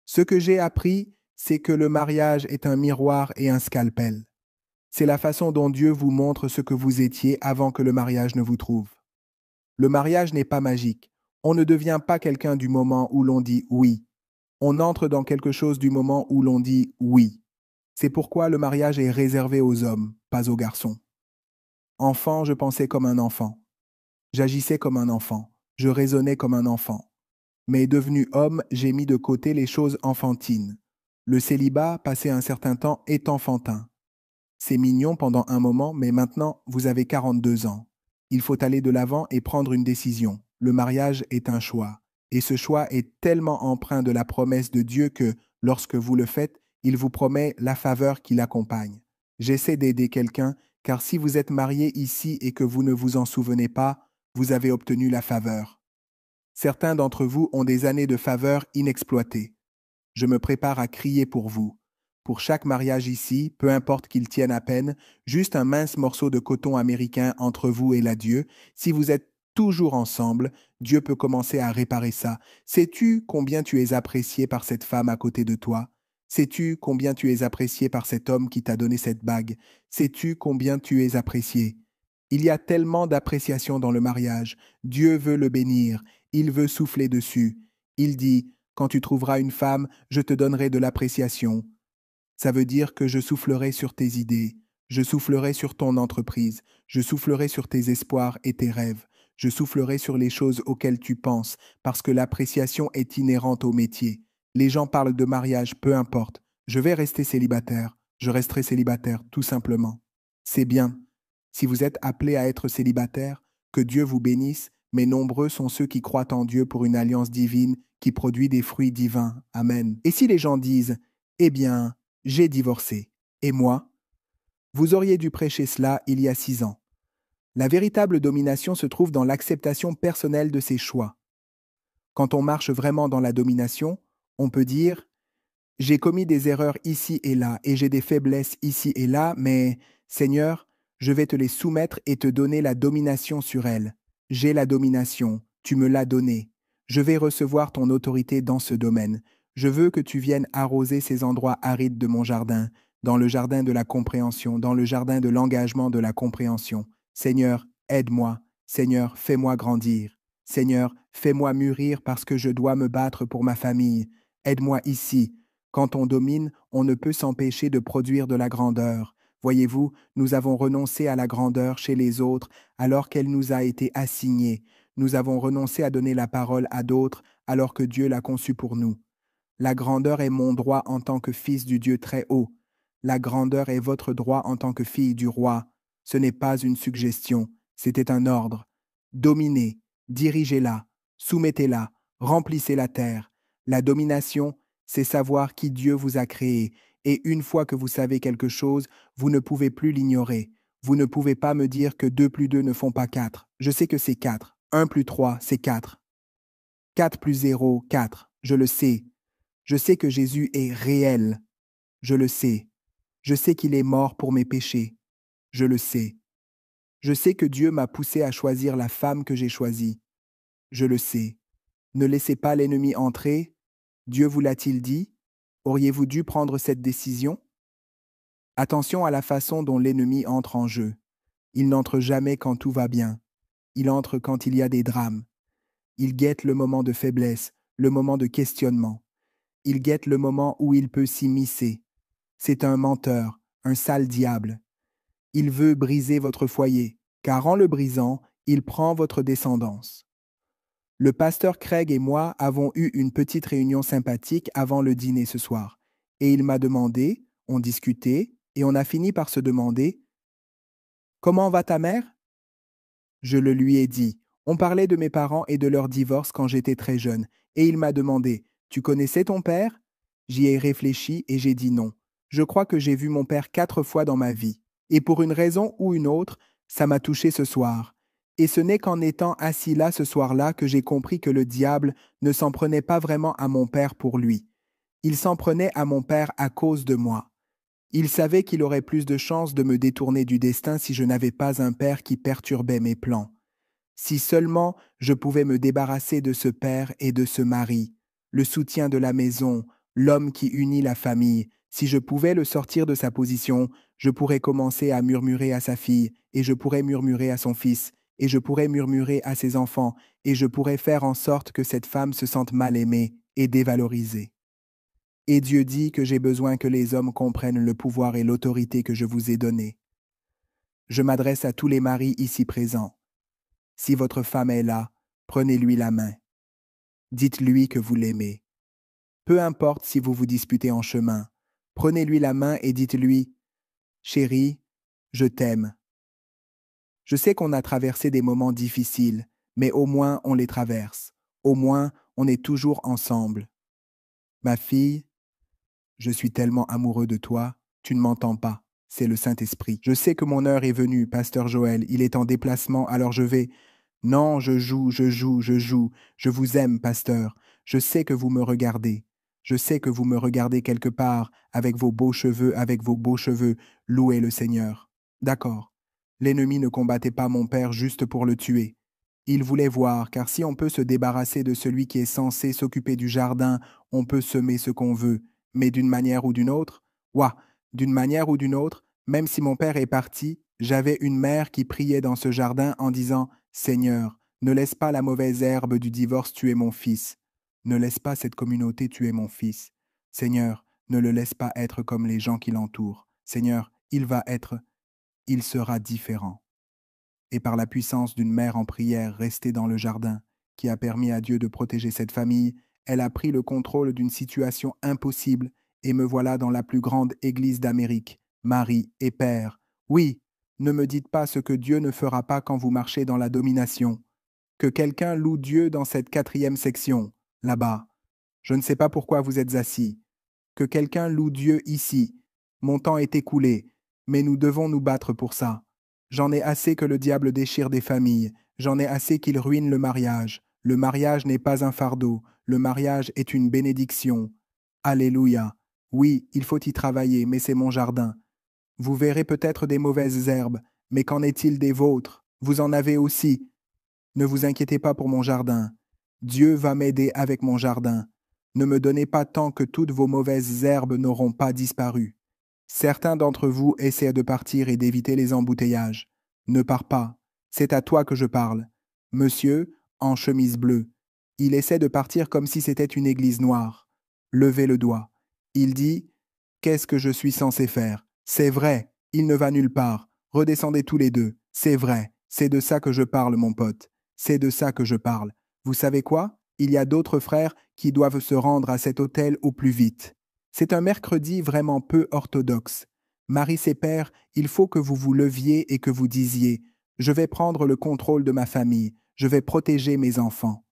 Ce que j'ai appris, c'est que le mariage est un miroir et un scalpel. C'est la façon dont Dieu vous montre ce que vous étiez avant que le mariage ne vous trouve. Le mariage n'est pas magique. On ne devient pas quelqu'un du moment où l'on dit oui. On entre dans quelque chose du moment où l'on dit oui. C'est pourquoi le mariage est réservé aux hommes, pas aux garçons. Enfant, je pensais comme un enfant. J'agissais comme un enfant. Je raisonnais comme un enfant. Mais devenu homme, j'ai mis de côté les choses enfantines. Le célibat, passé un certain temps, est enfantin. C'est mignon pendant un moment, mais maintenant, vous avez 42 ans. Il faut aller de l'avant et prendre une décision. Le mariage est un choix. Et ce choix est tellement empreint de la promesse de Dieu que, lorsque vous le faites, il vous promet la faveur qui l'accompagne. J'essaie d'aider quelqu'un, car si vous êtes marié ici et que vous ne vous en souvenez pas, vous avez obtenu la faveur. Certains d'entre vous ont des années de faveur inexploitées. Je me prépare à crier pour vous. Pour chaque mariage ici, peu importe qu'il tienne à peine, juste un mince morceau de coton américain entre vous et la Dieu, si vous êtes toujours ensemble, Dieu peut commencer à réparer ça. Sais-tu combien tu es apprécié par cette femme à côté de toi? Sais-tu combien tu es apprécié par cet homme qui t'a donné cette bague? Sais-tu combien tu es apprécié? Il y a tellement d'appréciation dans le mariage. Dieu veut le bénir. Il veut souffler dessus. Il dit, quand tu trouveras une femme, je te donnerai de l'appréciation. Ça veut dire que je soufflerai sur tes idées, je soufflerai sur ton entreprise, je soufflerai sur tes espoirs et tes rêves, je soufflerai sur les choses auxquelles tu penses, parce que l'appréciation est inhérente au métier. Les gens parlent de mariage, peu importe. Je vais rester célibataire, je resterai célibataire, tout simplement. C'est bien. Si vous êtes appelé à être célibataire, que Dieu vous bénisse, mais nombreux sont ceux qui croient en Dieu pour une alliance divine qui produit des fruits divins. Amen. Et si les gens disent, eh bien, j'ai divorcé, et moi? Vous auriez dû prêcher cela il y a 6 ans. La véritable domination se trouve dans l'acceptation personnelle de ses choix. Quand on marche vraiment dans la domination, on peut dire « J'ai commis des erreurs ici et là, et j'ai des faiblesses ici et là, mais, Seigneur, je vais te les soumettre et te donner la domination sur elles. J'ai la domination, tu me l'as donnée. Je vais recevoir ton autorité dans ce domaine. Je veux que tu viennes arroser ces endroits arides de mon jardin, dans le jardin de la compréhension, dans le jardin de l'engagement de la compréhension. Seigneur, aide-moi. Seigneur, fais-moi grandir. Seigneur, fais-moi mûrir parce que je dois me battre pour ma famille. Aide-moi ici. Quand on domine, on ne peut s'empêcher de produire de la grandeur. Voyez-vous, nous avons renoncé à la grandeur chez les autres alors qu'elle nous a été assignée. Nous avons renoncé à donner la parole à d'autres alors que Dieu l'a conçue pour nous. La grandeur est mon droit en tant que fils du Dieu très haut. La grandeur est votre droit en tant que fille du roi. Ce n'est pas une suggestion, c'était un ordre. Dominez, dirigez-la, soumettez-la, remplissez la terre. La domination, c'est savoir qui Dieu vous a créé. Et une fois que vous savez quelque chose, vous ne pouvez plus l'ignorer. Vous ne pouvez pas me dire que 2 plus 2 ne font pas 4. Je sais que c'est 4. 1 plus 3, c'est 4. 4 plus 0, 4. Je le sais. Je sais que Jésus est réel. Je le sais. Je sais qu'il est mort pour mes péchés. Je le sais. Je sais que Dieu m'a poussé à choisir la femme que j'ai choisie. Je le sais. Ne laissez pas l'ennemi entrer. Dieu vous l'a-t-il dit? Auriez-vous dû prendre cette décision? Attention à la façon dont l'ennemi entre en jeu. Il n'entre jamais quand tout va bien. Il entre quand il y a des drames. Il guette le moment de faiblesse, le moment de questionnement. Il guette le moment où il peut s'immiscer. C'est un menteur, un sale diable. Il veut briser votre foyer, car en le brisant, il prend votre descendance. Le pasteur Craig et moi avons eu une petite réunion sympathique avant le dîner ce soir, et il m'a demandé, on discutait, et on a fini par se demander « Comment va ta mère ?» Je le lui ai dit. On parlait de mes parents et de leur divorce quand j'étais très jeune, et il m'a demandé « Tu connaissais ton père ?» J'y ai réfléchi et j'ai dit non. Je crois que j'ai vu mon père 4 fois dans ma vie. Et pour une raison ou une autre, ça m'a touché ce soir. Et ce n'est qu'en étant assis là ce soir-là que j'ai compris que le diable ne s'en prenait pas vraiment à mon père pour lui. Il s'en prenait à mon père à cause de moi. Il savait qu'il aurait plus de chances de me détourner du destin si je n'avais pas un père qui perturbait mes plans. Si seulement je pouvais me débarrasser de ce père et de ce mari, le soutien de la maison, l'homme qui unit la famille, si je pouvais le sortir de sa position, je pourrais commencer à murmurer à sa fille, et je pourrais murmurer à son fils, et je pourrais murmurer à ses enfants, et je pourrais faire en sorte que cette femme se sente mal aimée et dévalorisée. Et Dieu dit que j'ai besoin que les hommes comprennent le pouvoir et l'autorité que je vous ai donnés. Je m'adresse à tous les maris ici présents. Si votre femme est là, prenez-lui la main. Dites-lui que vous l'aimez. Peu importe si vous vous disputez en chemin, prenez-lui la main et dites-lui « Chérie, je t'aime ». Je sais qu'on a traversé des moments difficiles, mais au moins on les traverse. Au moins, on est toujours ensemble. Ma fille, je suis tellement amoureux de toi, tu ne m'entends pas. C'est le Saint-Esprit. Je sais que mon heure est venue, pasteur Joël. Il est en déplacement, alors je vais. Non, je joue. Je vous aime, pasteur. Je sais que vous me regardez. Je sais que vous me regardez quelque part, avec vos beaux cheveux, louez le Seigneur. D'accord. L'ennemi ne combattait pas mon père juste pour le tuer. Il voulait voir, car si on peut se débarrasser de celui qui est censé s'occuper du jardin, on peut semer ce qu'on veut. Mais d'une manière ou d'une autre, d'une manière ou d'une autre, même si mon père est parti, j'avais une mère qui priait dans ce jardin en disant « Seigneur, ne laisse pas la mauvaise herbe du divorce tuer mon fils. ne laisse pas cette communauté tuer mon fils. Seigneur, ne le laisse pas être comme les gens qui l'entourent. Seigneur, il sera différent. Et par la puissance d'une mère en prière restée dans le jardin, qui a permis à Dieu de protéger cette famille, elle a pris le contrôle d'une situation impossible, et me voilà dans la plus grande église d'Amérique, Marie et Père. Oui, ne me dites pas ce que Dieu ne fera pas quand vous marchez dans la domination. Que quelqu'un loue Dieu dans cette 4e section, là-bas. Je ne sais pas pourquoi vous êtes assis. Que quelqu'un loue Dieu ici. Mon temps est écoulé, mais nous devons nous battre pour ça. J'en ai assez que le diable déchire des familles. J'en ai assez qu'il ruine le mariage. Le mariage n'est pas un fardeau. Le mariage est une bénédiction. Alléluia. Oui, il faut y travailler, mais c'est mon jardin. Vous verrez peut-être des mauvaises herbes, mais qu'en est-il des vôtres? Vous en avez aussi. Ne vous inquiétez pas pour mon jardin. Dieu va m'aider avec mon jardin. Ne me donnez pas tant que toutes vos mauvaises herbes n'auront pas disparu. Certains d'entre vous essaient de partir et d'éviter les embouteillages. Ne pars pas. C'est à toi que je parle. Monsieur, en chemise bleue. Il essaie de partir comme si c'était une église noire. Levez le doigt. Il dit « Qu'est-ce que je suis censé faire ?» C'est vrai, il ne va nulle part. Redescendez tous les deux. C'est vrai, c'est de ça que je parle, mon pote. C'est de ça que je parle. Vous savez quoi? Il y a d'autres frères qui doivent se rendre à cet hôtel au plus vite. C'est un mercredi vraiment peu orthodoxe. Marie et Père, il faut que vous vous leviez et que vous disiez « Je vais prendre le contrôle de ma famille. Je vais protéger mes enfants. »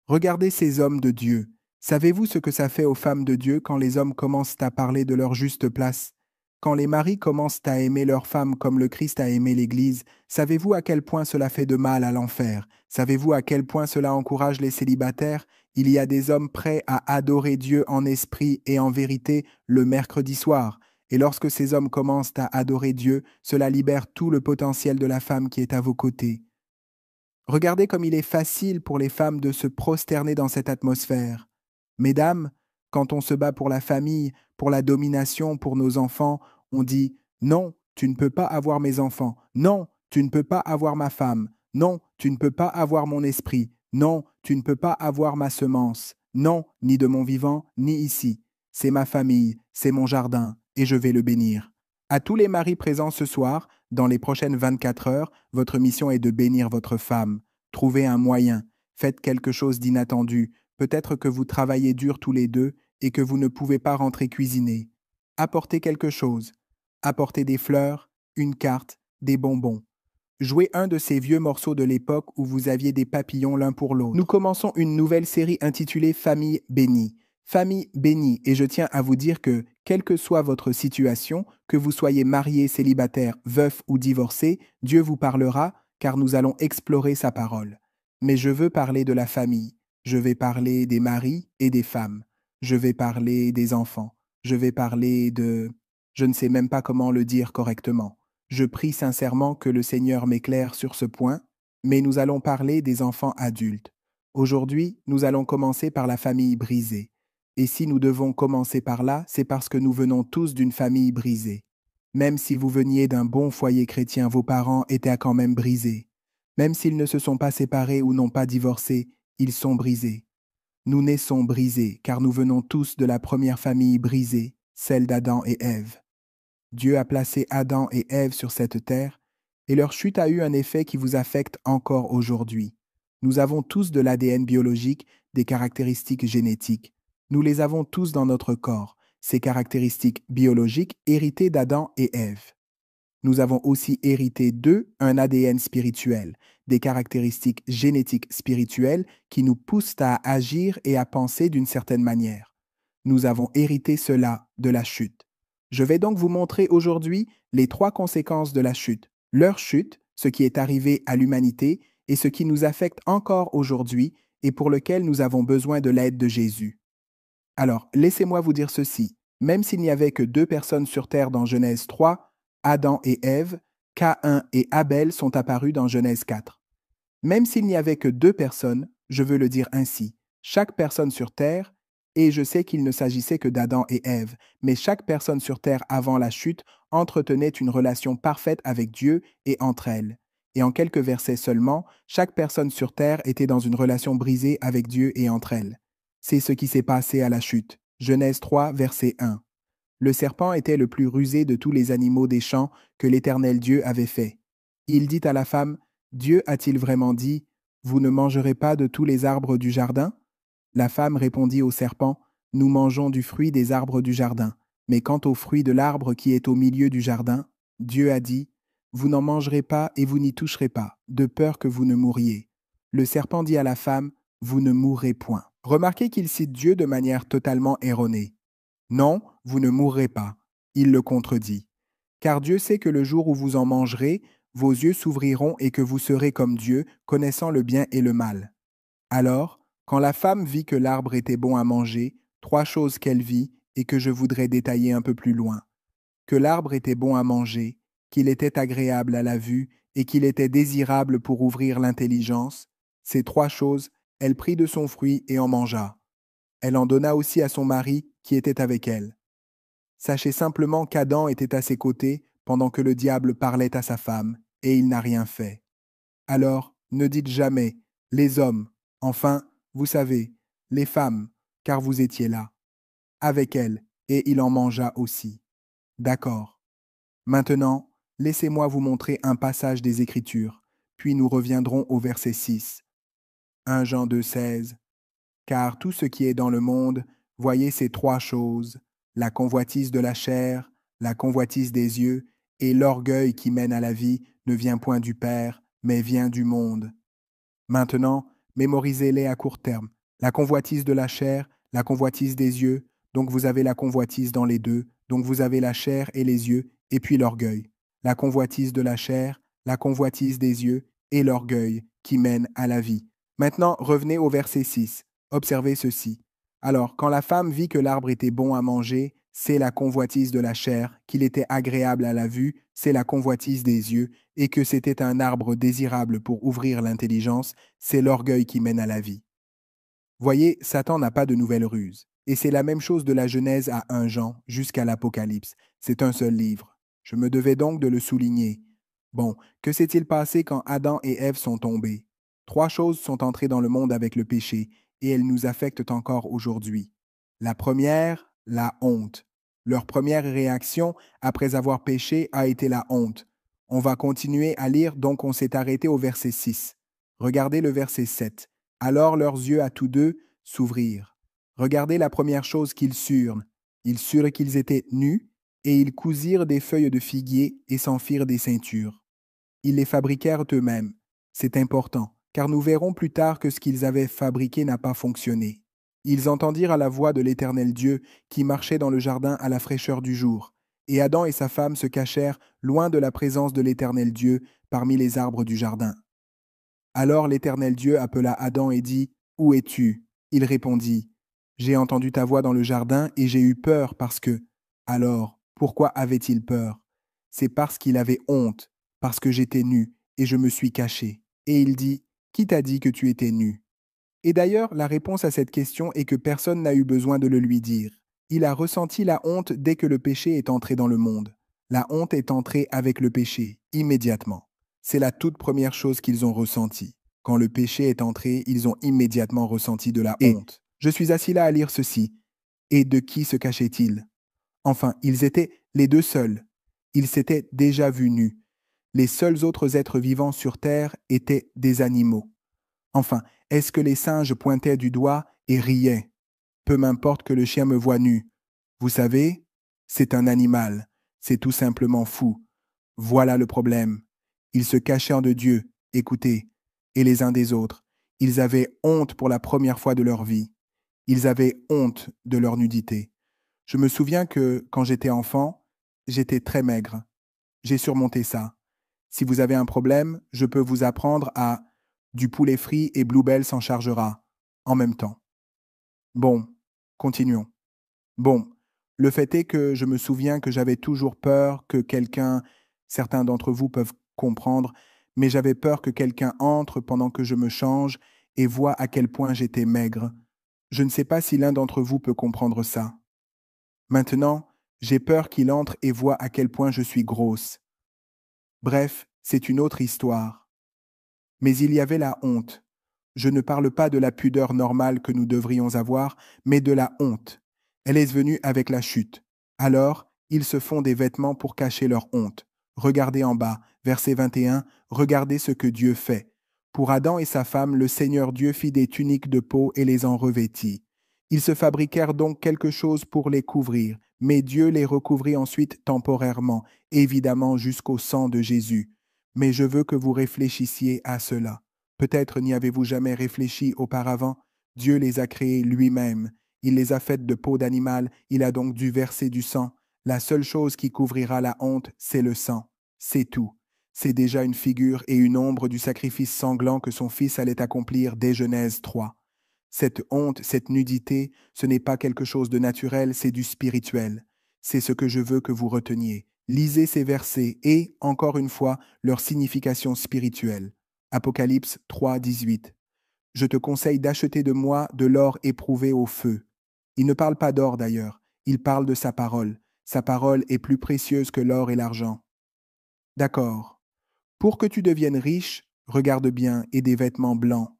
Regardez ces hommes de Dieu. Savez-vous ce que ça fait aux femmes de Dieu quand les hommes commencent à parler de leur juste place? Quand les maris commencent à aimer leurs femmes comme le Christ a aimé l'Église, savez-vous à quel point cela fait de mal à l'enfer? Savez-vous à quel point cela encourage les célibataires? Il y a des hommes prêts à adorer Dieu en esprit et en vérité le mercredi soir. Et lorsque ces hommes commencent à adorer Dieu, cela libère tout le potentiel de la femme qui est à vos côtés. Regardez comme il est facile pour les femmes de se prosterner dans cette atmosphère. Mesdames, quand on se bat pour la famille, pour la domination, pour nos enfants, on dit « Non, tu ne peux pas avoir mes enfants. Non, tu ne peux pas avoir ma femme. Non, tu ne peux pas avoir mon esprit. Non, tu ne peux pas avoir ma semence. Non, ni de mon vivant, ni ici. C'est ma famille, c'est mon jardin, et je vais le bénir. » À tous les maris présents ce soir, dans les prochaines 24 heures, votre mission est de bénir votre femme. Trouvez un moyen. Faites quelque chose d'inattendu. Peut-être que vous travaillez dur tous les deux et que vous ne pouvez pas rentrer cuisiner. Apportez quelque chose. Apportez des fleurs, une carte, des bonbons. Jouez un de ces vieux morceaux de l'époque où vous aviez des papillons l'un pour l'autre. Nous commençons une nouvelle série intitulée Famille bénie. Famille bénie, et je tiens à vous dire que, quelle que soit votre situation, que vous soyez marié, célibataire, veuf ou divorcé, Dieu vous parlera, car nous allons explorer sa parole. Mais je veux parler de la famille. Je vais parler des maris et des femmes. Je vais parler des enfants. Je vais parler de... Je ne sais même pas comment le dire correctement. Je prie sincèrement que le Seigneur m'éclaire sur ce point, mais nous allons parler des enfants adultes. Aujourd'hui, nous allons commencer par la famille brisée. Et si nous devons commencer par là, c'est parce que nous venons tous d'une famille brisée. Même si vous veniez d'un bon foyer chrétien, vos parents étaient quand même brisés. Même s'ils ne se sont pas séparés ou n'ont pas divorcé, ils sont brisés. Nous naissons brisés, car nous venons tous de la première famille brisée, celle d'Adam et Ève. Dieu a placé Adam et Ève sur cette terre, et leur chute a eu un effet qui vous affecte encore aujourd'hui. Nous avons tous de l'ADN biologique, des caractéristiques génétiques. Nous les avons tous dans notre corps, ces caractéristiques biologiques héritées d'Adam et Ève. Nous avons aussi hérité d'eux un ADN spirituel, des caractéristiques génétiques spirituelles qui nous poussent à agir et à penser d'une certaine manière. Nous avons hérité cela de la chute. Je vais donc vous montrer aujourd'hui les 3 conséquences de la chute. Leur chute, ce qui est arrivé à l'humanité et ce qui nous affecte encore aujourd'hui et pour lequel nous avons besoin de l'aide de Jésus. Alors, laissez-moi vous dire ceci. Même s'il n'y avait que 2 personnes sur terre dans Genèse 3, Adam et Ève, Caïn et Abel sont apparus dans Genèse 4. Même s'il n'y avait que 2 personnes, je veux le dire ainsi, chaque personne sur terre, et je sais qu'il ne s'agissait que d'Adam et Ève, mais chaque personne sur terre avant la chute entretenait une relation parfaite avec Dieu et entre elles. Et en quelques versets seulement, chaque personne sur terre était dans une relation brisée avec Dieu et entre elles. C'est ce qui s'est passé à la chute. Genèse 3, verset 1. Le serpent était le plus rusé de tous les animaux des champs que l'Éternel Dieu avait fait. Il dit à la femme, Dieu a-t-il vraiment dit, vous ne mangerez pas de tous les arbres du jardin? La femme répondit au serpent, nous mangeons du fruit des arbres du jardin, mais quant au fruit de l'arbre qui est au milieu du jardin, Dieu a dit, vous n'en mangerez pas et vous n'y toucherez pas, de peur que vous ne mouriez. Le serpent dit à la femme, vous ne mourrez point. Remarquez qu'il cite Dieu de manière totalement erronée. Non, vous ne mourrez pas. Il le contredit. Car Dieu sait que le jour où vous en mangerez, vos yeux s'ouvriront et que vous serez comme Dieu, connaissant le bien et le mal. Alors, quand la femme vit que l'arbre était bon à manger, 3 choses qu'elle vit et que je voudrais détailler un peu plus loin. Que l'arbre était bon à manger, qu'il était agréable à la vue et qu'il était désirable pour ouvrir l'intelligence. Ces 3 choses, elle prit de son fruit et en mangea. Elle en donna aussi à son mari qui était avec elle. Sachez simplement qu'Adam était à ses côtés pendant que le diable parlait à sa femme, et il n'a rien fait. Alors, ne dites jamais, les hommes, enfin, vous savez, les femmes, car vous étiez là, avec elle, et il en mangea aussi. D'accord. Maintenant, laissez-moi vous montrer un passage des Écritures, puis nous reviendrons au verset 6. 1 Jean 2,16. Car tout ce qui est dans le monde, voyez ces 3 choses, la convoitise de la chair, la convoitise des yeux, et l'orgueil qui mène à la vie ne vient point du Père, mais vient du monde. Maintenant, mémorisez-les à court terme. La convoitise de la chair, la convoitise des yeux, donc vous avez la convoitise dans les deux, donc vous avez la chair et les yeux, et puis l'orgueil. La convoitise de la chair, la convoitise des yeux, et l'orgueil qui mène à la vie. Maintenant, revenez au verset 6. Observez ceci. Alors, quand la femme vit que l'arbre était bon à manger, c'est la convoitise de la chair, qu'il était agréable à la vue, c'est la convoitise des yeux, et que c'était un arbre désirable pour ouvrir l'intelligence, c'est l'orgueil qui mène à la vie. Voyez, Satan n'a pas de nouvelles ruses. Et c'est la même chose de la Genèse à 1 Jean jusqu'à l'Apocalypse. C'est un seul livre. Je me devais donc de le souligner. Bon, que s'est-il passé quand Adam et Ève sont tombés? 3 choses sont entrées dans le monde avec le péché, et elles nous affectent encore aujourd'hui. La première, la honte. Leur première réaction après avoir péché a été la honte. On va continuer à lire, donc on s'est arrêté au verset 6. Regardez le verset 7. Alors leurs yeux à tous deux s'ouvrirent. Regardez la première chose qu'ils surent. Ils surent qu'ils étaient nus, et ils cousirent des feuilles de figuier et s'en firent des ceintures. Ils les fabriquèrent eux-mêmes. C'est important, car nous verrons plus tard que ce qu'ils avaient fabriqué n'a pas fonctionné. Ils entendirent à la voix de l'Éternel Dieu qui marchait dans le jardin à la fraîcheur du jour. Et Adam et sa femme se cachèrent loin de la présence de l'Éternel Dieu parmi les arbres du jardin. Alors l'Éternel Dieu appela Adam et dit, « Où es-tu » Il répondit, « J'ai entendu ta voix dans le jardin et j'ai eu peur parce que… » Alors, pourquoi avait-il peur? C'est parce qu'il avait honte, parce que j'étais nu et je me suis caché. Et il dit, « Qui t'a dit que tu étais nu » Et d'ailleurs, la réponse à cette question est que personne n'a eu besoin de le lui dire. Il a ressenti la honte dès que le péché est entré dans le monde. La honte est entrée avec le péché, immédiatement. C'est la toute première chose qu'ils ont ressentie. Quand le péché est entré, ils ont immédiatement ressenti de la honte. Je suis assis là à lire ceci. Et de qui se cachait-il? Enfin, ils étaient les deux seuls. Ils s'étaient déjà vus nus. Les seuls autres êtres vivants sur terre étaient des animaux. Enfin, est-ce que les singes pointaient du doigt et riaient? Peu m'importe que le chien me voie nu. Vous savez, c'est un animal. C'est tout simplement fou. Voilà le problème. Ils se cachèrent de Dieu, écoutez, et les uns des autres. Ils avaient honte pour la première fois de leur vie. Ils avaient honte de leur nudité. Je me souviens que, quand j'étais enfant, j'étais très maigre. J'ai surmonté ça. Si vous avez un problème, je peux vous apprendre à du poulet frit et Bluebell s'en chargera, en même temps. Bon, continuons. Bon, le fait est que je me souviens que j'avais toujours peur que certains d'entre vous peuvent comprendre, mais j'avais peur que quelqu'un entre pendant que je me change et voit à quel point j'étais maigre. Je ne sais pas si l'un d'entre vous peut comprendre ça. Maintenant, j'ai peur qu'il entre et voit à quel point je suis grosse. Bref, c'est une autre histoire. Mais il y avait la honte. Je ne parle pas de la pudeur normale que nous devrions avoir, mais de la honte. Elle est venue avec la chute. Alors, ils se font des vêtements pour cacher leur honte. Regardez en bas, verset 21, regardez ce que Dieu fait. Pour Adam et sa femme, le Seigneur Dieu fit des tuniques de peau et les en revêtit. Ils se fabriquèrent donc quelque chose pour les couvrir, mais Dieu les recouvrit ensuite temporairement, évidemment jusqu'au sang de Jésus. Mais je veux que vous réfléchissiez à cela. Peut-être n'y avez-vous jamais réfléchi auparavant. Dieu les a créés lui-même. Il les a faites de peau d'animal, il a donc dû verser du sang. La seule chose qui couvrira la honte, c'est le sang. C'est tout. C'est déjà une figure et une ombre du sacrifice sanglant que son Fils allait accomplir dès Genèse 3. Cette honte, cette nudité, ce n'est pas quelque chose de naturel, c'est du spirituel. C'est ce que je veux que vous reteniez. Lisez ces versets et, encore une fois, leur signification spirituelle. Apocalypse 3, 18. Je te conseille d'acheter de moi de l'or éprouvé au feu. Il ne parle pas d'or d'ailleurs, il parle de sa parole. Sa parole est plus précieuse que l'or et l'argent. D'accord. Pour que tu deviennes riche, regarde bien, et des vêtements blancs.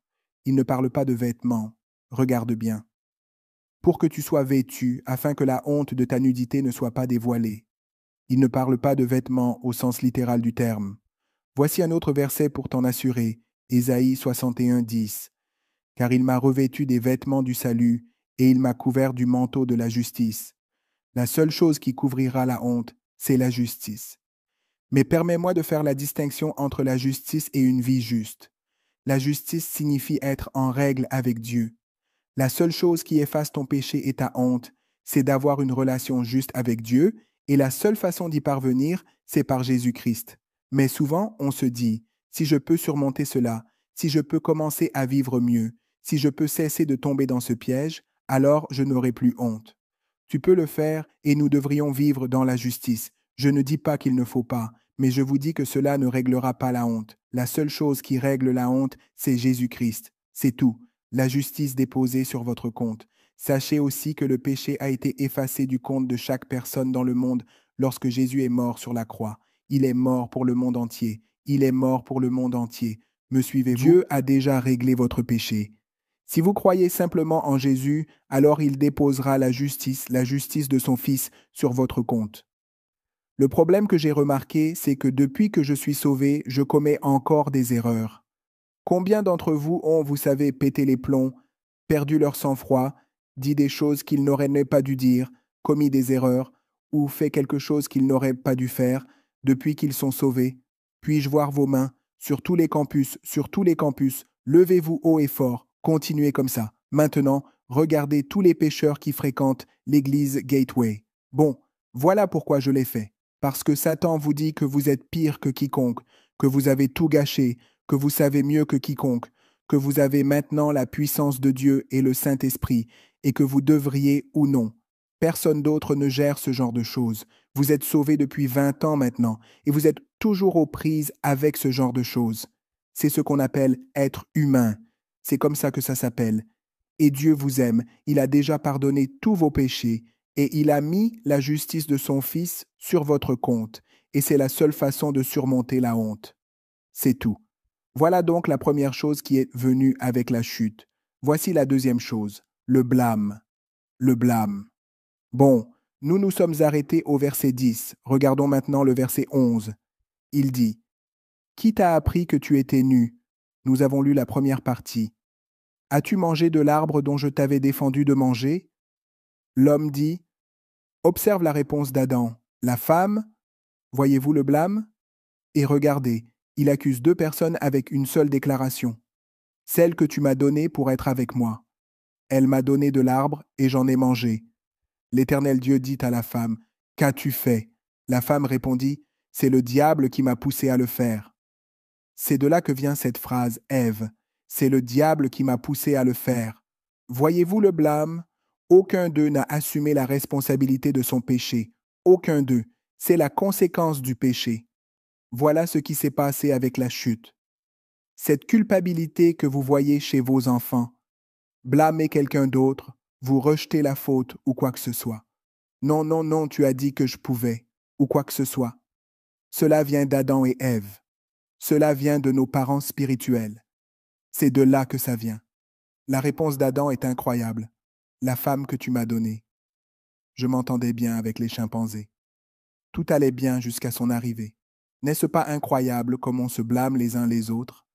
Il ne parle pas de vêtements. Regarde bien. Pour que tu sois vêtu, afin que la honte de ta nudité ne soit pas dévoilée. Il ne parle pas de vêtements au sens littéral du terme. Voici un autre verset pour t'en assurer, Ésaïe 61, 10. Car il m'a revêtu des vêtements du salut, et il m'a couvert du manteau de la justice. La seule chose qui couvrira la honte, c'est la justice. Mais permets-moi de faire la distinction entre la justice et une vie juste. La justice signifie être en règle avec Dieu. La seule chose qui efface ton péché et ta honte, c'est d'avoir une relation juste avec Dieu, et la seule façon d'y parvenir, c'est par Jésus-Christ. Mais souvent, on se dit, si je peux surmonter cela, si je peux commencer à vivre mieux, si je peux cesser de tomber dans ce piège, alors je n'aurai plus honte. Tu peux le faire et nous devrions vivre dans la justice. Je ne dis pas qu'il ne faut pas, mais je vous dis que cela ne réglera pas la honte. La seule chose qui règle la honte, c'est Jésus-Christ. C'est tout. La justice déposée sur votre compte. Sachez aussi que le péché a été effacé du compte de chaque personne dans le monde lorsque Jésus est mort sur la croix. Il est mort pour le monde entier. Il est mort pour le monde entier. Me suivez-vous? Dieu a déjà réglé votre péché. Si vous croyez simplement en Jésus, alors il déposera la justice de son Fils, sur votre compte. Le problème que j'ai remarqué, c'est que depuis que je suis sauvé, je commets encore des erreurs. Combien d'entre vous ont, vous savez, pété les plombs, perdu leur sang-froid, dit des choses qu'ils n'auraient pas dû dire, commis des erreurs, ou fait quelque chose qu'ils n'auraient pas dû faire, depuis qu'ils sont sauvés? Puis-je voir vos mains, sur tous les campus, levez-vous haut et fort, continuez comme ça. Maintenant, regardez tous les pécheurs qui fréquentent l'église Gateway. Bon, voilà pourquoi je l'ai fait. Parce que Satan vous dit que vous êtes pire que quiconque, que vous avez tout gâché, que vous savez mieux que quiconque, que vous avez maintenant la puissance de Dieu et le Saint-Esprit, et que vous devriez ou non. Personne d'autre ne gère ce genre de choses. Vous êtes sauvés depuis 20 ans maintenant, et vous êtes toujours aux prises avec ce genre de choses. C'est ce qu'on appelle être humain. C'est comme ça que ça s'appelle. Et Dieu vous aime, il a déjà pardonné tous vos péchés, et il a mis la justice de son Fils sur votre compte, et c'est la seule façon de surmonter la honte. C'est tout. Voilà donc la première chose qui est venue avec la chute. Voici la deuxième chose, le blâme. Le blâme. Bon, nous nous sommes arrêtés au verset 10. Regardons maintenant le verset 11. Il dit, « Qui t'a appris que tu étais nu ?» Nous avons lu la première partie. « As-tu mangé de l'arbre dont je t'avais défendu de manger ?» L'homme dit, « Observe la réponse d'Adam. La femme, voyez-vous le blâme? Et regardez, il accuse deux personnes avec une seule déclaration. Celle que tu m'as donnée pour être avec moi. Elle m'a donné de l'arbre et j'en ai mangé. L'Éternel Dieu dit à la femme, « Qu'as-tu fait ?» La femme répondit, « C'est le diable qui m'a poussé à le faire. » C'est de là que vient cette phrase, Ève. C'est le diable qui m'a poussé à le faire. Voyez-vous le blâme? Aucun d'eux n'a assumé la responsabilité de son péché. Aucun d'eux. C'est la conséquence du péché. Voilà ce qui s'est passé avec la chute. Cette culpabilité que vous voyez chez vos enfants. Blâmer quelqu'un d'autre, vous rejetez la faute ou quoi que ce soit. Non, non, non, tu as dit que je pouvais, ou quoi que ce soit. Cela vient d'Adam et Ève. Cela vient de nos parents spirituels. C'est de là que ça vient. La réponse d'Adam est incroyable. La femme que tu m'as donnée. Je m'entendais bien avec les chimpanzés. Tout allait bien jusqu'à son arrivée. N'est-ce pas incroyable comme on se blâme les uns les autres?